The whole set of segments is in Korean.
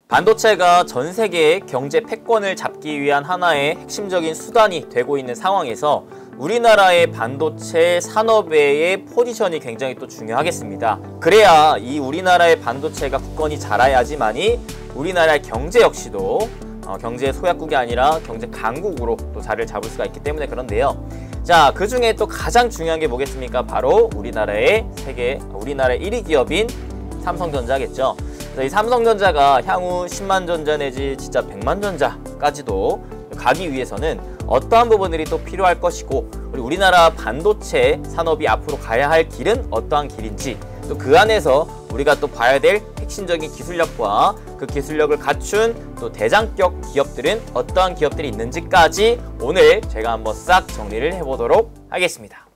반도체가 전 세계의 경제 패권을 잡기 위한 하나의 핵심적인 수단이 되고 있는 상황에서 우리나라의 반도체 산업의 포지션이 굉장히 또 중요하겠습니다. 그래야 이 우리나라의 반도체가 굳건히 자라야지만이 우리나라의 경제 역시도 경제 소약국이 아니라 경제 강국으로 또 자리를 잡을 수가 있기 때문에 그런데요. 자, 그 중에 또 가장 중요한 게 뭐겠습니까? 바로 우리나라의 1위 기업인 삼성전자겠죠. 이 삼성전자가 향후 10만 전자 내지 진짜 100만 전자까지도 가기 위해서는 어떠한 부분들이 또 필요할 것이고, 그리고 우리나라 반도체 산업이 앞으로 가야 할 길은 어떠한 길인지, 또 그 안에서 우리가 또 봐야 될 핵심적인 기술력과 그 기술력을 갖춘 또 대장격 기업들은 어떠한 기업들이 있는지까지 오늘 제가 한번 싹 정리를 해보도록 하겠습니다.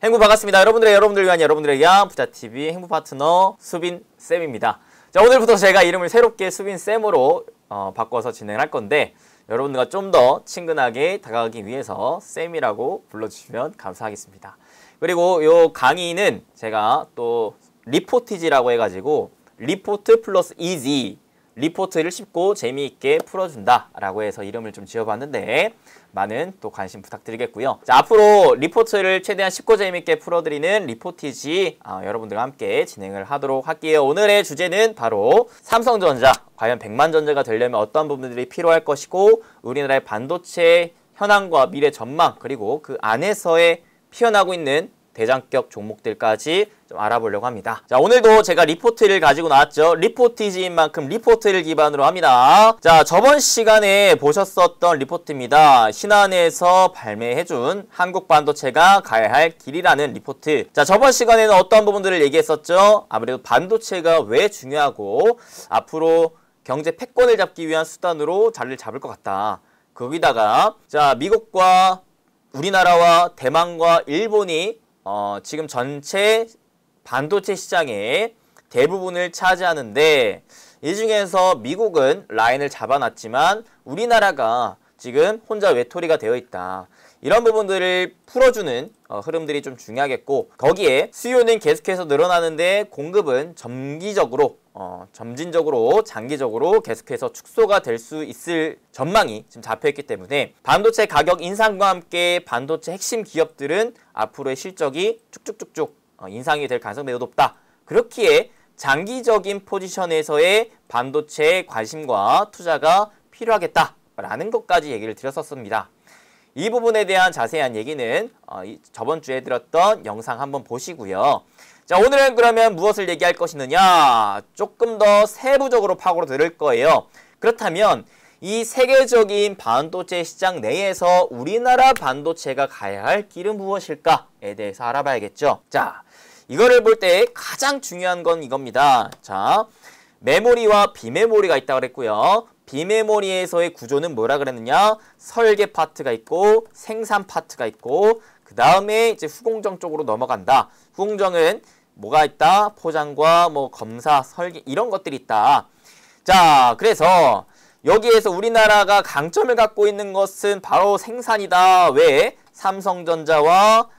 행부 반갑습니다. 여러분들 위한 여러분들을 위한 부자TV 행부 파트너 수빈쌤입니다. 자, 오늘부터 제가 이름을 새롭게 수빈쌤으로 바꿔서 진행할 건데, 여러분들과 좀 더 친근하게 다가가기 위해서 쌤이라고 불러주시면 감사하겠습니다. 그리고 요 강의는 제가 또 리포티지라고 해가지고 리포트 플러스 이지, 리포트를 쉽고 재미있게 풀어준다 라고 해서 이름을 좀 지어봤는데 많은 또 관심 부탁드리겠고요. 자, 앞으로 리포트를 최대한 쉽고 재미있게 풀어드리는 리포티지 여러분들과 함께 진행을 하도록 할게요. 오늘의 주제는 바로 삼성전자, 과연 100만 전자가 되려면 어떤 부분들이 필요할 것이고, 우리나라의 반도체 현황과 미래 전망, 그리고 그 안에서의 피어나고 있는 대장격 종목들까지 좀 알아보려고 합니다. 자, 오늘도 제가 리포트를 가지고 나왔죠. 리포티지인 만큼 리포트를 기반으로 합니다. 자, 저번 시간에 보셨었던 리포트입니다. 신한에서 발매해준 한국 반도체가 가야 할 길이라는 리포트. 자, 저번 시간에는 어떤 부분들을 얘기했었죠? 아무래도 반도체가 왜 중요하고 앞으로 경제 패권을 잡기 위한 수단으로 자리를 잡을 것 같다. 거기다가 자, 미국과 우리나라와 대만과 일본이 지금 전체 반도체 시장의 대부분을 차지하는데, 이 중에서 미국은 라인을 잡아놨지만 우리나라가 지금 혼자 외톨이가 되어 있다. 이런 부분들을 풀어주는 흐름들이 좀 중요하겠고, 거기에 수요는 계속해서 늘어나는데 공급은 점진적으로 장기적으로 계속해서 축소가 될 수 있을 전망이 지금 잡혀있기 때문에 반도체 가격 인상과 함께 반도체 핵심 기업들은 앞으로의 실적이 쭉쭉쭉쭉 인상이 될 가능성이 매우 높다. 그렇기에 장기적인 포지션에서의 반도체에 관심과 투자가 필요하겠다라는 것까지 얘기를 드렸었습니다. 이 부분에 대한 자세한 얘기는 저번 주에 드렸던 영상 한번 보시고요. 자, 오늘은 그러면 무엇을 얘기할 것이느냐, 조금 더 세부적으로 파고로 들을 거예요. 그렇다면 이 세계적인 반도체 시장 내에서 우리나라 반도체가 가야 할 길은 무엇일까에 대해서 알아봐야겠죠. 자, 이거를 볼 때 가장 중요한 건 이겁니다. 자, 메모리와 비메모리가 있다고 그랬고요. 비메모리에서의 구조는 뭐라 그랬느냐, 설계 파트가 있고 생산 파트가 있고, 그 다음에 이제 후공정 쪽으로 넘어간다. 후공정은 뭐가 있다? 포장과 뭐 검사, 설계 이런 것들이 있다. 자, 그래서 여기에서 우리나라가 강점을 갖고 있는 것은 바로 생산이다. 왜? 삼성전자와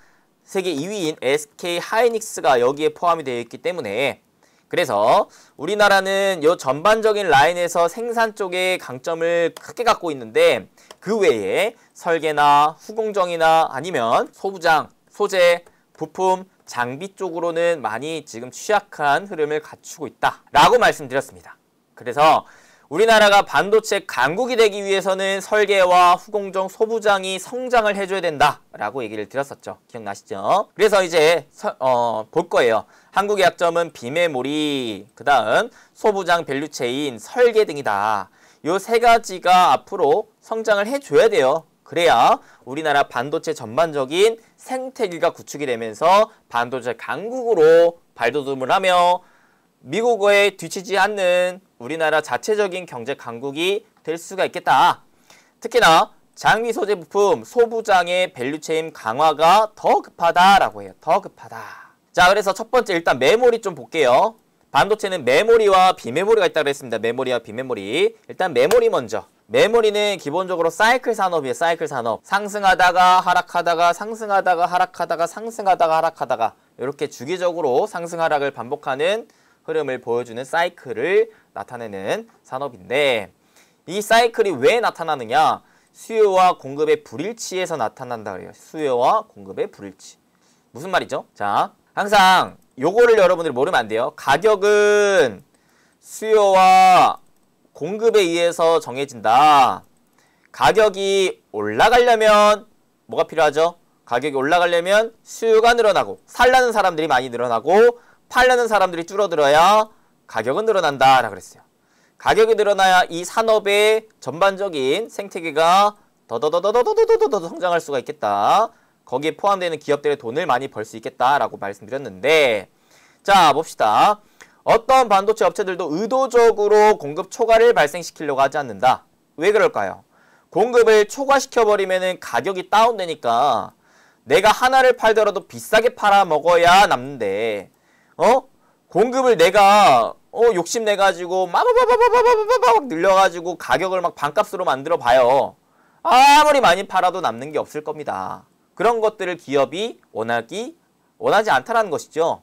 세계 2위인 SK 하이닉스가 여기에 포함이 되어 있기 때문에, 그래서 우리나라는 이 전반적인 라인에서 생산 쪽에 강점을 크게 갖고 있는데, 그 외에 설계나 후공정이나 아니면 소부장, 소재, 부품, 장비 쪽으로는 많이 지금 취약한 흐름을 갖추고 있다 라고 말씀드렸습니다. 그래서 우리나라가 반도체 강국이 되기 위해서는 설계와 후공정, 소부장이 성장을 해줘야 된다라고 얘기를 드렸었죠. 기억나시죠? 그래서 이제 볼 거예요. 한국의 약점은 비메모리, 그 다음 소부장, 밸류체인, 설계 등이다. 요 세 가지가 앞으로 성장을 해줘야 돼요. 그래야 우리나라 반도체 전반적인 생태계가 구축이 되면서 반도체 강국으로 발돋움을 하며 미국에 뒤치지 않는 우리나라 자체적인 경제 강국이 될 수가 있겠다. 특히나 장비, 소재, 부품, 소부장의 밸류체인 강화가 더 급하다라고 해요. 더 급하다. 자, 그래서 첫 번째 일단 메모리 좀 볼게요. 반도체는 메모리와 비메모리가 있다고 했습니다. 메모리와 비메모리. 일단 메모리 먼저. 메모리는 기본적으로 사이클 산업이에요. 사이클 산업. 상승하다가 하락하다가 상승하다가 하락하다가 상승하다가 하락하다가 이렇게 주기적으로 상승 하락을 반복하는 흐름을 보여주는 사이클을 나타내는 산업인데, 이 사이클이 왜 나타나느냐? 수요와 공급의 불일치에서 나타난다 그래요. 수요와 공급의 불일치. 무슨 말이죠? 자, 항상 요거를 여러분들이 모르면 안 돼요. 가격은 수요와 공급에 의해서 정해진다. 가격이 올라가려면 뭐가 필요하죠? 가격이 올라가려면 수요가 늘어나고 살라는 사람들이 많이 늘어나고 팔려는 사람들이 줄어들어야 가격은 늘어난다 라고 그랬어요. 가격이 늘어나야 이 산업의 전반적인 생태계가 더더더더더더더더 성장할 수가 있겠다. 거기에 포함되는 기업들의 돈을 많이 벌 수 있겠다라고 말씀드렸는데, 자 봅시다. 어떤 반도체 업체들도 의도적으로 공급 초과를 발생시키려고 하지 않는다. 왜 그럴까요? 공급을 초과시켜버리면 가격이 다운되니까 내가 하나를 팔더라도 비싸게 팔아 먹어야 남는데, 공급을 내가 욕심내가지고 막 늘려가지고 가격을 막 반값으로 만들어 봐요. 아무리 많이 팔아도 남는 게 없을 겁니다. 그런 것들을 기업이 원하지 않다라는 것이죠.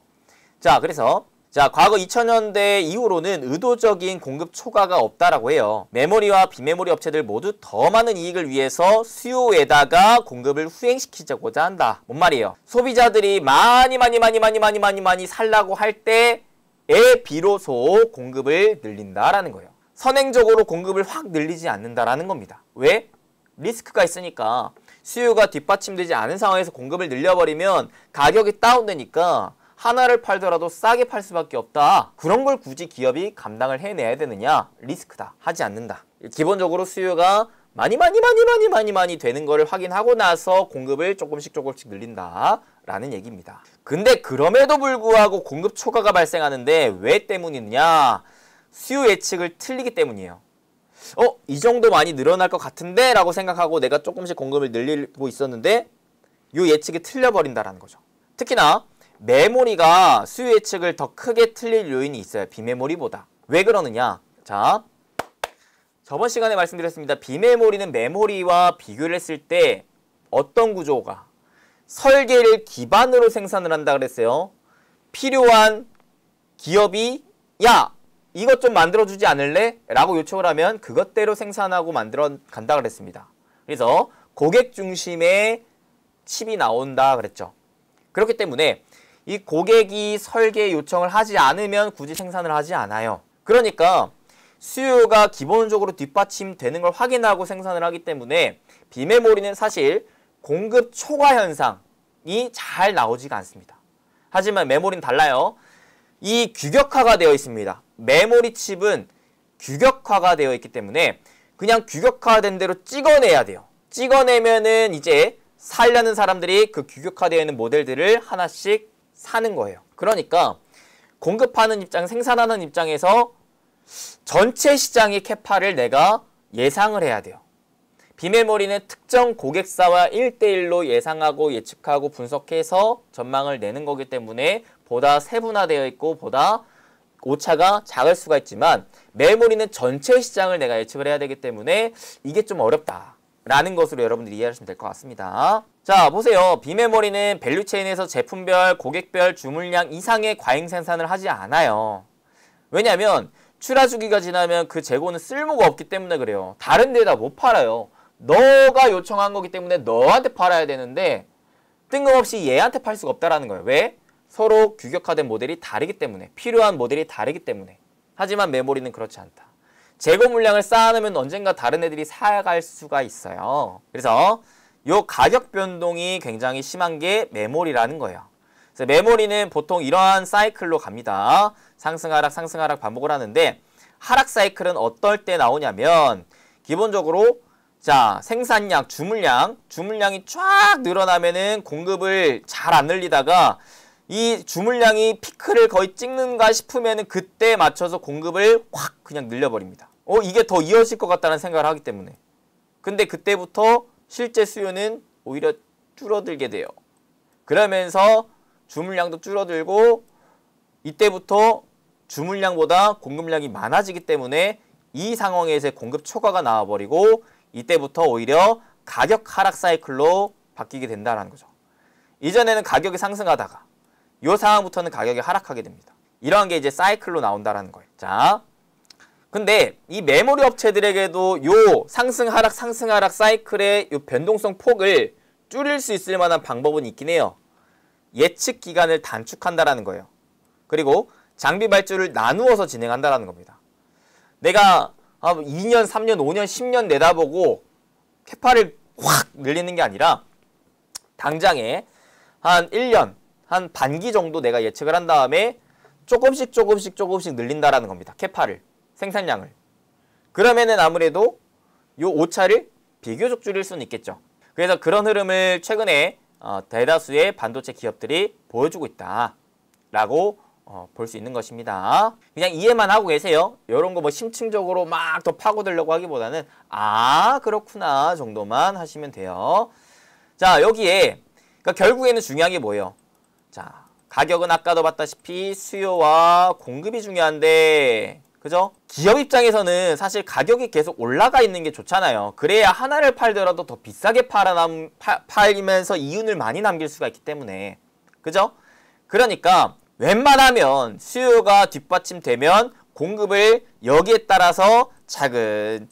자, 그래서 과거 2000년대 이후로는 의도적인 공급 초과가 없다라고 해요. 메모리와 비메모리 업체들 모두 더 많은 이익을 위해서 수요에다가 공급을 후행시키자고자 한다. 뭔 말이에요? 소비자들이 많이 살라고 할 때에 비로소 공급을 늘린다라는 거예요. 선행적으로 공급을 확 늘리지 않는다라는 겁니다. 왜? 리스크가 있으니까. 수요가 뒷받침되지 않은 상황에서 공급을 늘려버리면 가격이 다운되니까 하나를 팔더라도 싸게 팔 수밖에 없다. 그런 걸 굳이 기업이 감당을 해내야 되느냐? 리스크다. 하지 않는다. 기본적으로 수요가 많이 되는 거를 확인하고 나서 공급을 조금씩 늘린다 라는 얘기입니다. 근데 그럼에도 불구하고 공급 초과가 발생하는데 왜 때문이냐? 수요 예측을 틀리기 때문이에요. 이 정도 많이 늘어날 것 같은데? 라고 생각하고 내가 조금씩 공급을 늘리고 있었는데 이 예측이 틀려버린다라는 거죠. 특히나 메모리가 수요 예측을 더 크게 틀릴 요인이 있어요. 비메모리보다. 왜 그러느냐? 자, 저번 시간에 말씀드렸습니다. 비메모리는 메모리와 비교를 했을 때 어떤 구조가? 설계를 기반으로 생산을 한다 그랬어요. 필요한 기업이 야! 이것 좀 만들어주지 않을래? 라고 요청을 하면 그것대로 생산하고 만들어 간다 그랬습니다. 그래서 고객 중심의 칩이 나온다 그랬죠. 그렇기 때문에 이 고객이 설계 요청을 하지 않으면 굳이 생산을 하지 않아요. 그러니까 수요가 기본적으로 뒷받침되는 걸 확인하고 생산을 하기 때문에 비메모리는 사실 공급 초과 현상이 잘 나오지가 않습니다. 하지만 메모리는 달라요. 이 규격화가 되어 있습니다. 메모리 칩은 규격화가 되어 있기 때문에 그냥 규격화된 대로 찍어내야 돼요. 찍어내면은 이제 살려는 사람들이 그 규격화되어 있는 모델들을 하나씩 사는 거예요. 그러니까 공급하는 입장, 생산하는 입장에서 전체 시장의 캐파를 내가 예상을 해야 돼요. 비메모리는 특정 고객사와 1대1로 예상하고 예측하고 분석해서 전망을 내는 거기 때문에 보다 세분화되어 있고 보다 오차가 작을 수가 있지만 메모리는 전체 시장을 내가 예측을 해야 되기 때문에 이게 좀 어렵다라는 것으로 여러분들이 이해하시면 될 것 같습니다. 자, 보세요. 비메모리는 밸류체인에서 제품별, 고객별 주물량 이상의 과잉 생산을 하지 않아요. 왜냐하면 출하 주기가 지나면 그 재고는 쓸모가 없기 때문에 그래요. 다른 데다 못 팔아요. 너가 요청한 거기 때문에 너한테 팔아야 되는데 뜬금없이 얘한테 팔 수가 없다라는 거예요. 왜? 서로 규격화된 모델이 다르기 때문에, 필요한 모델이 다르기 때문에. 하지만 메모리는 그렇지 않다. 재고 물량을 쌓아놓으면 언젠가 다른 애들이 사갈 수가 있어요. 그래서 요 가격 변동이 굉장히 심한 게 메모리라는 거예요. 그래서 메모리는 보통 이러한 사이클로 갑니다. 상승 하락 반복을 하는데 하락 사이클은 어떨 때 나오냐면 기본적으로 자, 생산량, 주물량이 쫙 늘어나면은 공급을 잘 안 늘리다가 이 주물량이 피크를 거의 찍는가 싶으면은 그때 맞춰서 공급을 확 그냥 늘려버립니다. 이게 더 이어질 것 같다는 생각을 하기 때문에. 근데 그때부터 실제 수요는 오히려 줄어들게 돼요. 그러면서 주물량도 줄어들고 이때부터 주물량보다 공급량이 많아지기 때문에 이 상황에서 공급 초과가 나와버리고 이때부터 오히려 가격 하락 사이클로 바뀌게 된다는 거죠. 이전에는 가격이 상승하다가 이 상황부터는 가격이 하락하게 됩니다. 이러한 게 이제 사이클로 나온다는 거예요. 자, 근데 이 메모리 업체들에게도 요 상승 하락 사이클의 요 변동성 폭을 줄일 수 있을 만한 방법은 있긴 해요. 예측 기간을 단축한다라는 거예요. 그리고 장비 발주를 나누어서 진행한다라는 겁니다. 내가 2년, 3년, 5년, 10년 내다보고 캐파를 확 늘리는 게 아니라 당장에 한 1년, 한 반기 정도 내가 예측을 한 다음에 조금씩 늘린다라는 겁니다. 캐파를, 생산량을. 그러면은 아무래도 요 오차를 비교적 줄일 수는 있겠죠. 그래서 그런 흐름을 최근에 대다수의 반도체 기업들이 보여주고 있다라고 볼 수 있는 것입니다. 그냥 이해만 하고 계세요. 이런 거 뭐 심층적으로 막 더 파고들려고 하기보다는 그렇구나 정도만 하시면 돼요. 자, 여기에 그러니까 결국에는 중요한 게 뭐예요? 자, 가격은 아까도 봤다시피 수요와 공급이 중요한데, 그죠? 기업 입장에서는 사실 가격이 계속 올라가 있는 게 좋잖아요. 그래야 하나를 팔더라도 더 비싸게 팔면서 이윤을 많이 남길 수가 있기 때문에. 그죠? 그러니까 웬만하면 수요가 뒷받침되면 공급을 여기에 따라서 차근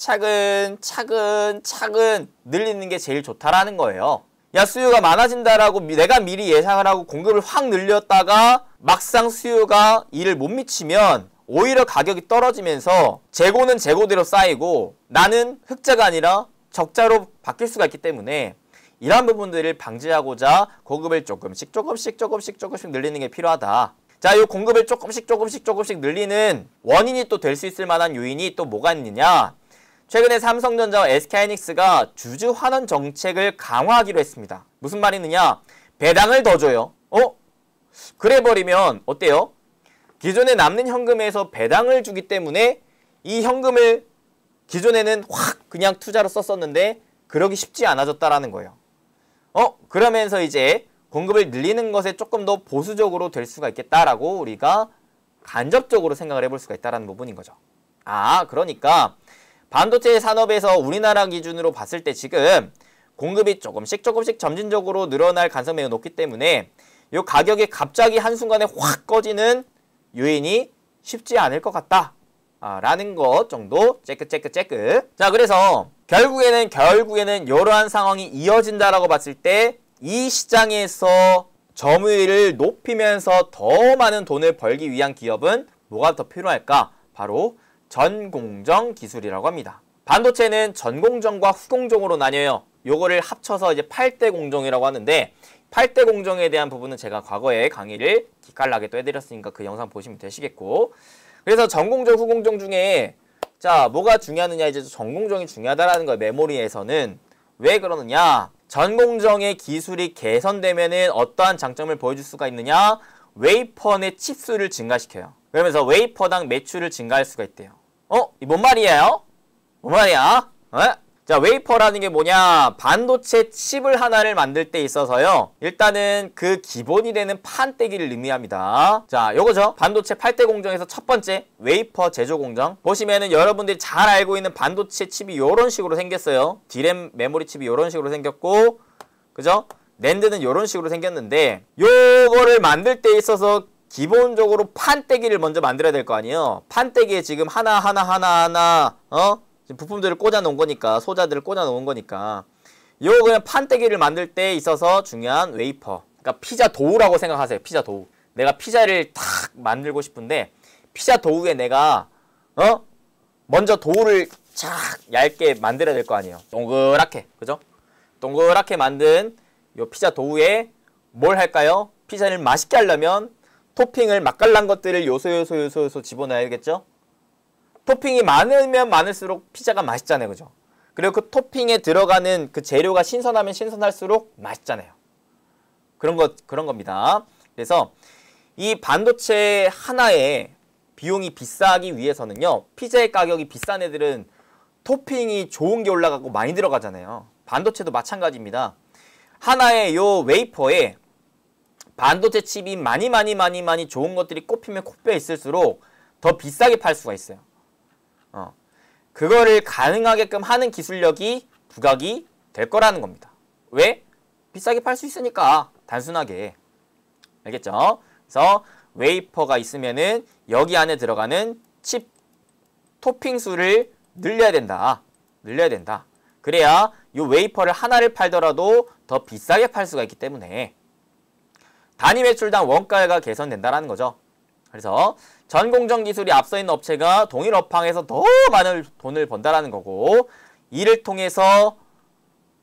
늘리는 게 제일 좋다라는 거예요. 야, 수요가 많아진다라고 내가 미리 예상을 하고 공급을 확 늘렸다가 막상 수요가 이를 못 미치면 오히려 가격이 떨어지면서 재고는 재고대로 쌓이고 나는 흑자가 아니라 적자로 바뀔 수가 있기 때문에 이러한 부분들을 방지하고자 공급을 조금씩 늘리는 게 필요하다. 자, 이 공급을 조금씩 늘리는 원인이 또 될 수 있을 만한 요인이 또 뭐가 있느냐? 최근에 삼성전자와 SK하이닉스가 주주 환원 정책을 강화하기로 했습니다. 무슨 말이느냐? 배당을 더 줘요. 그래 버리면 어때요? 기존에 남는 현금에서 배당을 주기 때문에 이 현금을 기존에는 확 그냥 투자로 썼었는데 그러기 쉽지 않아졌다라는 거예요. 그러면서 이제 공급을 늘리는 것에 조금 더 보수적으로 될 수가 있겠다라고 우리가 간접적으로 생각을 해볼 수가 있다는 부분인 거죠. 그러니까 반도체 산업에서 우리나라 기준으로 봤을 때 지금 공급이 조금씩 점진적으로 늘어날 가능성이 매우 높기 때문에 이 가격이 갑자기 한순간에 확 꺼지는 요인이 쉽지 않을 것 같다 라는 것 정도 체크. 자, 그래서 결국에는 이러한 상황이 이어진다라고 봤을 때 이 시장에서 점유율을 높이면서 더 많은 돈을 벌기 위한 기업은 뭐가 더 필요할까? 바로 전공정 기술이라고 합니다. 반도체는 전공정과 후공정으로 나뉘어요. 요거를 합쳐서 이제 8대 공정이라고 하는데 8대 공정에 대한 부분은 제가 과거에 강의를 기깔나게 또 해드렸으니까 그 영상 보시면 되시겠고, 그래서 전공정, 후공정 중에 자, 뭐가 중요하느냐, 이제 전공정이 중요하다라는 거예요. 메모리에서는. 왜 그러느냐? 전공정의 기술이 개선되면은 어떠한 장점을 보여줄 수가 있느냐? 웨이퍼 내 칩수를 증가시켜요. 그러면서 웨이퍼당 매출을 증가할 수가 있대요. 이 뭔 말이에요? 뭔 말이야? 자, 웨이퍼라는 게 뭐냐? 반도체 칩을 하나를 만들 때 있어서요, 일단은 그 기본이 되는 판때기를 의미합니다. 자, 요거죠. 반도체 8대 공정에서 첫 번째 웨이퍼 제조 공정. 보시면은 여러분들이 잘 알고 있는 반도체 칩이 요런 식으로 생겼어요. D램 메모리 칩이 요런 식으로 생겼고, 그죠? 낸드는 요런 식으로 생겼는데, 요거를 만들 때 있어서 기본적으로 판때기를 먼저 만들어야 될 거 아니에요. 판때기에 지금 하나 지금 부품들을 꽂아 놓은 거니까, 소자들을 꽂아 놓은 거니까, 요거 그냥 판때기를 만들 때 있어서 중요한 웨이퍼. 그러니까 피자 도우라고 생각하세요. 피자 도우. 내가 피자를 탁 만들고 싶은데 피자 도우에 내가 먼저 도우를 쫙 얇게 만들어야 될 거 아니에요. 동그랗게, 그죠? 동그랗게 만든 요 피자 도우에 뭘 할까요? 피자를 맛있게 하려면 토핑을 맛깔난 것들을 요소 집어넣어야겠죠? 토핑이 많으면 많을수록 피자가 맛있잖아요. 그죠? 그리고 그 토핑에 들어가는 그 재료가 신선하면 신선할수록 맛있잖아요. 그런 겁니다. 그래서 이 반도체 하나에 비용이 비싸기 위해서는요, 피자의 가격이 비싼 애들은 토핑이 좋은 게 올라가고 많이 들어가잖아요. 반도체도 마찬가지입니다. 하나의 요 웨이퍼에 반도체 칩이 많이 좋은 것들이 꼽히면 꼽혀 있을수록 더 비싸게 팔 수가 있어요. 그거를 가능하게끔 하는 기술력이 부각이 될 거라는 겁니다. 왜? 비싸게 팔 수 있으니까. 단순하게. 알겠죠? 그래서 웨이퍼가 있으면은 여기 안에 들어가는 칩 토핑 수를 늘려야 된다. 늘려야 된다. 그래야 이 웨이퍼를 하나를 팔더라도 더 비싸게 팔 수가 있기 때문에 단위 매출당 원가가 개선된다라는 거죠. 그래서 전 공정 기술이 앞서 있는 업체가 동일 업황에서 더 많은 돈을 번다라는 거고, 이를 통해서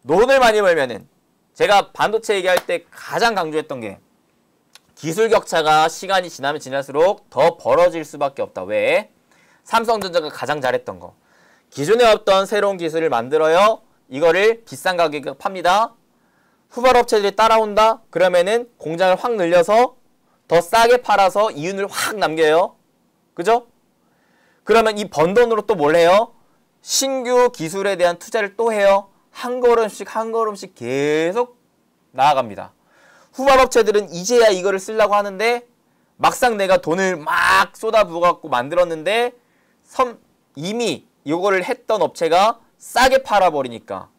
돈을 많이 벌면은, 제가 반도체 얘기할 때 가장 강조했던 게 기술 격차가 시간이 지나면 지날수록 더 벌어질 수밖에 없다. 왜? 삼성전자가 가장 잘했던 거. 기존에 없던 새로운 기술을 만들어요. 이거를 비싼 가격에 팝니다. 후발 업체들이 따라온다? 그러면은 공장을 확 늘려서 더 싸게 팔아서 이윤을 확 남겨요. 그죠? 그러면 이 번 돈으로 또 뭘 해요? 신규 기술에 대한 투자를 또 해요. 한 걸음씩 한 걸음씩 계속 나아갑니다. 후발 업체들은 이제야 이거를 쓰려고 하는데 막상 내가 돈을 막 쏟아부어갖고 만들었는데 이미 이거를 했던 업체가 싸게 팔아버리니까,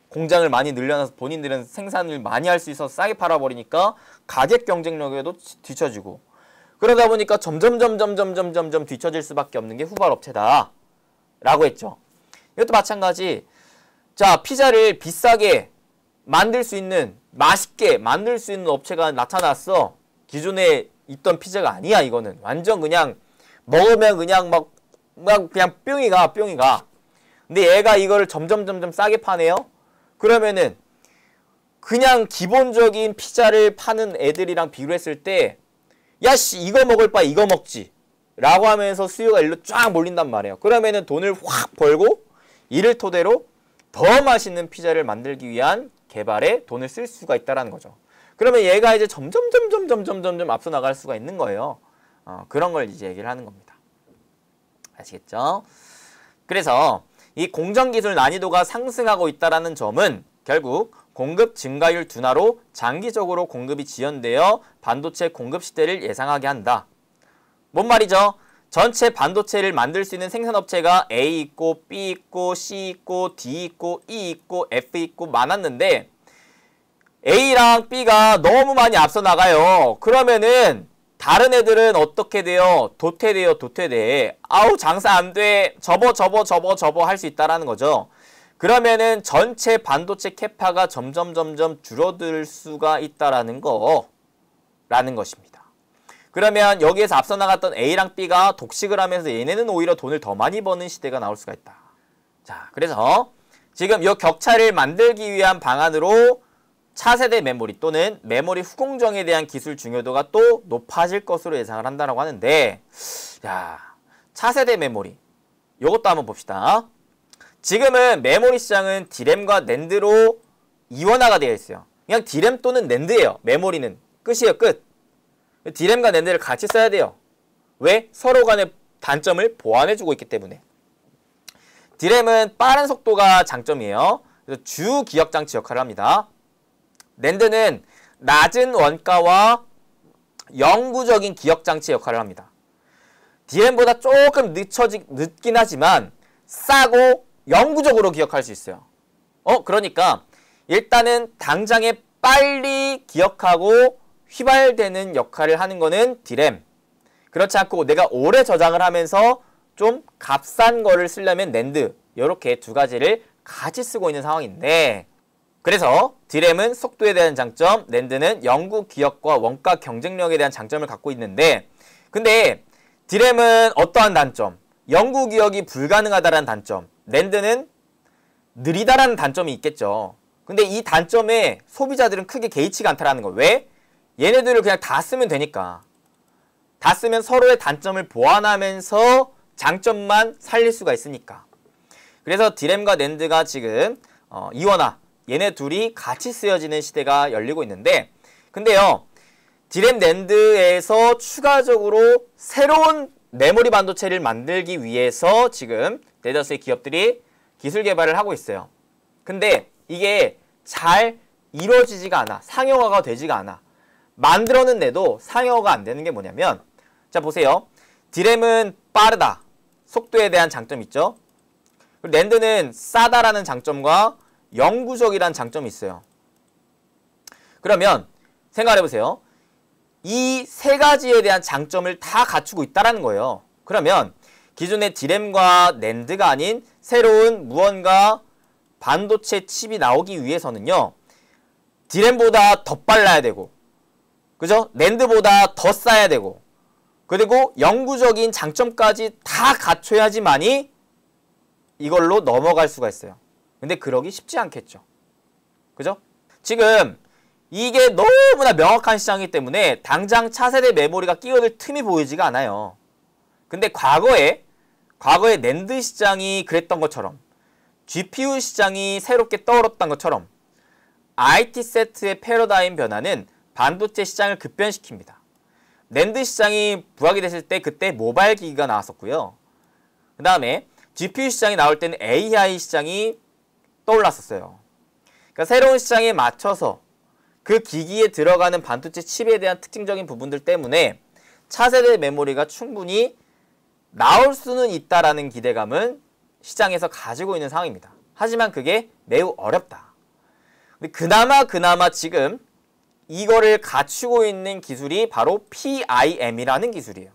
공장을 많이 늘려놔서 본인들은 생산을 많이 할 수 있어서 싸게 팔아버리니까 가격 경쟁력에도 뒤처지고, 그러다 보니까 점점 뒤처질 수밖에 없는 게 후발 업체다 라고 했죠. 이것도 마찬가지. 자, 피자를 비싸게 만들 수 있는, 맛있게 만들 수 있는 업체가 나타났어. 기존에 있던 피자가 아니야. 이거는 완전 그냥 먹으면 그냥 막 그냥 뿅이가. 근데 얘가 이거를 점점 싸게 파네요. 그러면은 그냥 기본적인 피자를 파는 애들이랑 비교했을 때, 야씨 이거 먹을 바에 이거 먹지 라고 하면서 수요가 일로 쫙 몰린단 말이에요. 그러면은 돈을 확 벌고 이를 토대로 더 맛있는 피자를 만들기 위한 개발에 돈을 쓸 수가 있다는 거죠. 그러면 얘가 이제 점점 앞서 나갈 수가 있는 거예요. 그런 걸 이제 얘기를 하는 겁니다. 아시겠죠? 그래서 이 공정기술 난이도가 상승하고 있다는 점은 결국 공급 증가율 둔화로 장기적으로 공급이 지연되어 반도체 공급 시대를 예상하게 한다. 뭔 말이죠? 전체 반도체를 만들 수 있는 생산업체가 A 있고 B 있고 C 있고 D 있고 E 있고 F 있고 많았는데 A랑 B가 너무 많이 앞서 나가요. 그러면은 다른 애들은 어떻게 돼요? 도태돼. 아우 장사 안 돼. 접어 할 수 있다라는 거죠. 그러면은 전체 반도체 캐파가 점점 줄어들 수가 있다라는 것입니다. 그러면 여기에서 앞서 나갔던 A랑 B가 독식을 하면서 얘네는 오히려 돈을 더 많이 버는 시대가 나올 수가 있다. 자, 그래서 지금 이 격차를 만들기 위한 방안으로 차세대 메모리 또는 메모리 후공정에 대한 기술 중요도가 또 높아질 것으로 예상을 한다고 하는데, 야, 차세대 메모리 요것도 한번 봅시다. 지금은 메모리 시장은 디램과 낸드로 이원화가 되어 있어요. 그냥 디램 또는 낸드예요. 메모리는 끝이에요. 끝. 디램과 낸드를 같이 써야 돼요. 왜? 서로 간의 단점을 보완해주고 있기 때문에. 디램은 빠른 속도가 장점이에요. 그래서 주 기억장치 역할을 합니다. 낸드는 낮은 원가와 영구적인 기억장치 역할을 합니다. 디램보다 조금 늦긴 하지만 싸고 영구적으로 기억할 수 있어요. 그러니까 일단은 당장에 빨리 기억하고 휘발되는 역할을 하는 거는 디램. 그렇지 않고 내가 오래 저장을 하면서 좀 값싼 거를 쓰려면 낸드. 이렇게 두 가지를 같이 쓰고 있는 상황인데, 그래서 디램은 속도에 대한 장점, 낸드는 영구 기억과 원가 경쟁력에 대한 장점을 갖고 있는데, 근데 디램은 어떠한 단점? 영구 기억이 불가능하다는 단점, 낸드는 느리다라는 단점이 있겠죠. 근데 이 단점에 소비자들은 크게 개의치가 않다라는 거. 왜? 얘네들을 그냥 다 쓰면 되니까. 다 쓰면 서로의 단점을 보완하면서 장점만 살릴 수가 있으니까. 그래서 디램과 낸드가 지금 이원화, 얘네 둘이 같이 쓰여지는 시대가 열리고 있는데, 근데요, 디램 낸드에서 추가적으로 새로운 메모리 반도체를 만들기 위해서 지금 대다수의 기업들이 기술 개발을 하고 있어요. 근데 이게 잘 이루어지지가 않아. 상용화가 되지가 않아. 만들어낸데도 상용화가 안 되는 게 뭐냐면, 자 보세요. 디램은 빠르다. 속도에 대한 장점이 있죠. 그리고 낸드는 싸다라는 장점과 영구적이라는 장점이 있어요. 그러면 생각해보세요. 이 세 가지에 대한 장점을 다 갖추고 있다는 거예요. 그러면 기존의 디램과 낸드가 아닌 새로운 무언가 반도체 칩이 나오기 위해서는요. 디램보다 더 빨라야 되고, 그죠? 낸드보다 더 싸야 되고, 그리고 영구적인 장점까지 다 갖춰야지만이 이걸로 넘어갈 수가 있어요. 근데 그러기 쉽지 않겠죠. 그죠? 지금 이게 너무나 명확한 시장이기 때문에 당장 차세대 메모리가 끼어들 틈이 보이지가 않아요. 근데 과거에 낸드 시장이 그랬던 것처럼, GPU 시장이 새롭게 떠올랐던 것처럼 IT 세트의 패러다임 변화는 반도체 시장을 급변시킵니다. 낸드 시장이 부각이 됐을 때 그때 모바일 기기가 나왔었고요. 그 다음에 GPU 시장이 나올 때는 AI 시장이 떠올랐었어요. 그러니까 새로운 시장에 맞춰서 그 기기에 들어가는 반도체 칩에 대한 특징적인 부분들 때문에 차세대 메모리가 충분히 나올 수는 있다라는 기대감은 시장에서 가지고 있는 상황입니다. 하지만 그게 매우 어렵다. 근데 그나마 지금 이거를 갖추고 있는 기술이 바로 PIM이라는 기술이에요.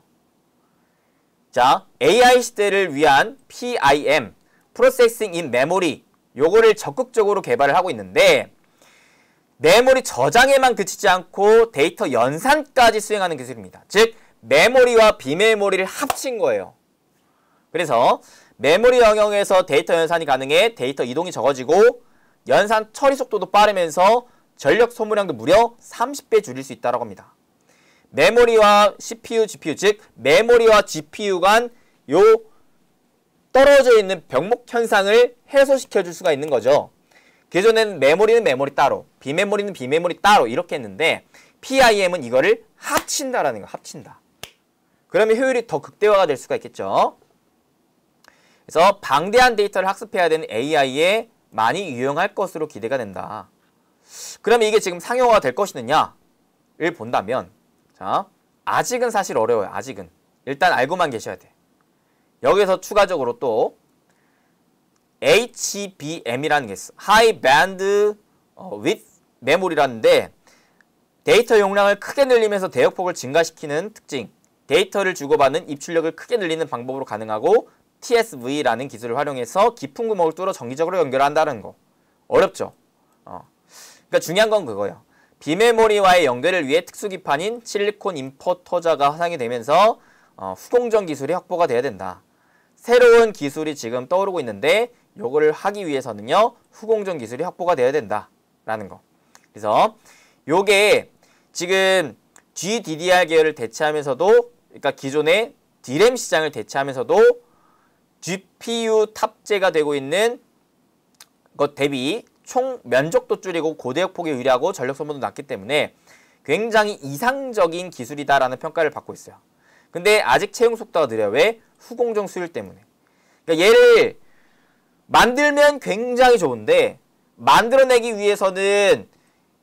자, AI 시대를 위한 PIM, Processing in Memory, 요거를 적극적으로 개발을 하고 있는데 메모리 저장에만 그치지 않고 데이터 연산까지 수행하는 기술입니다. 즉, 메모리와 비메모리를 합친 거예요. 그래서 메모리 영역에서 데이터 연산이 가능해 데이터 이동이 적어지고 연산 처리 속도도 빠르면서 전력 소모량도 무려 30배 줄일 수 있다고 합니다. 메모리와 CPU, GPU, 즉 메모리와 GPU 간 요 떨어져 있는 병목 현상을 해소시켜 줄 수가 있는 거죠. 기존에는 메모리는 메모리 따로, 비메모리는 비메모리 따로 이렇게 했는데 PIM은 이거를 합친다라는 거, 합친다. 그러면 효율이 더 극대화가 될 수가 있겠죠. 그래서 방대한 데이터를 학습해야 되는 AI에 많이 유용할 것으로 기대가 된다. 그러면 이게 지금 상용화가 될 것이느냐를 본다면, 자, 아직은 사실 어려워요. 아직은. 일단 알고만 계셔야 돼. 여기서 추가적으로 또 HBM이라는 게 있어. High Band Width Memory라는데 데이터 용량을 크게 늘리면서 대역폭을 증가시키는 특징, 데이터를 주고받는 입출력을 크게 늘리는 방법으로 가능하고 TSV라는 기술을 활용해서 깊은 구멍을 뚫어 정기적으로 연결한다는 거. 어렵죠? 그러니까 중요한 건 그거예요. 비메모리와의 연결을 위해 특수기판인 실리콘 임포터자가 화상이 되면서 후공정 기술이 확보가 돼야 된다. 새로운 기술이 지금 떠오르고 있는데 요거를 하기 위해서는요. 후공정 기술이 확보가 돼야 된다라는 거. 그래서 요게 지금 GDDR 계열을 대체하면서도, 그러니까 기존의 D램 시장을 대체하면서도 GPU 탑재가 되고 있는 것 대비 총 면적도 줄이고 고대역폭에 유리하고 전력 소모도 낮기 때문에 굉장히 이상적인 기술이다라는 평가를 받고 있어요. 근데 아직 채용 속도가 느려요. 왜? 후공정 수율 때문에. 그러니까 얘를 만들면 굉장히 좋은데 만들어내기 위해서는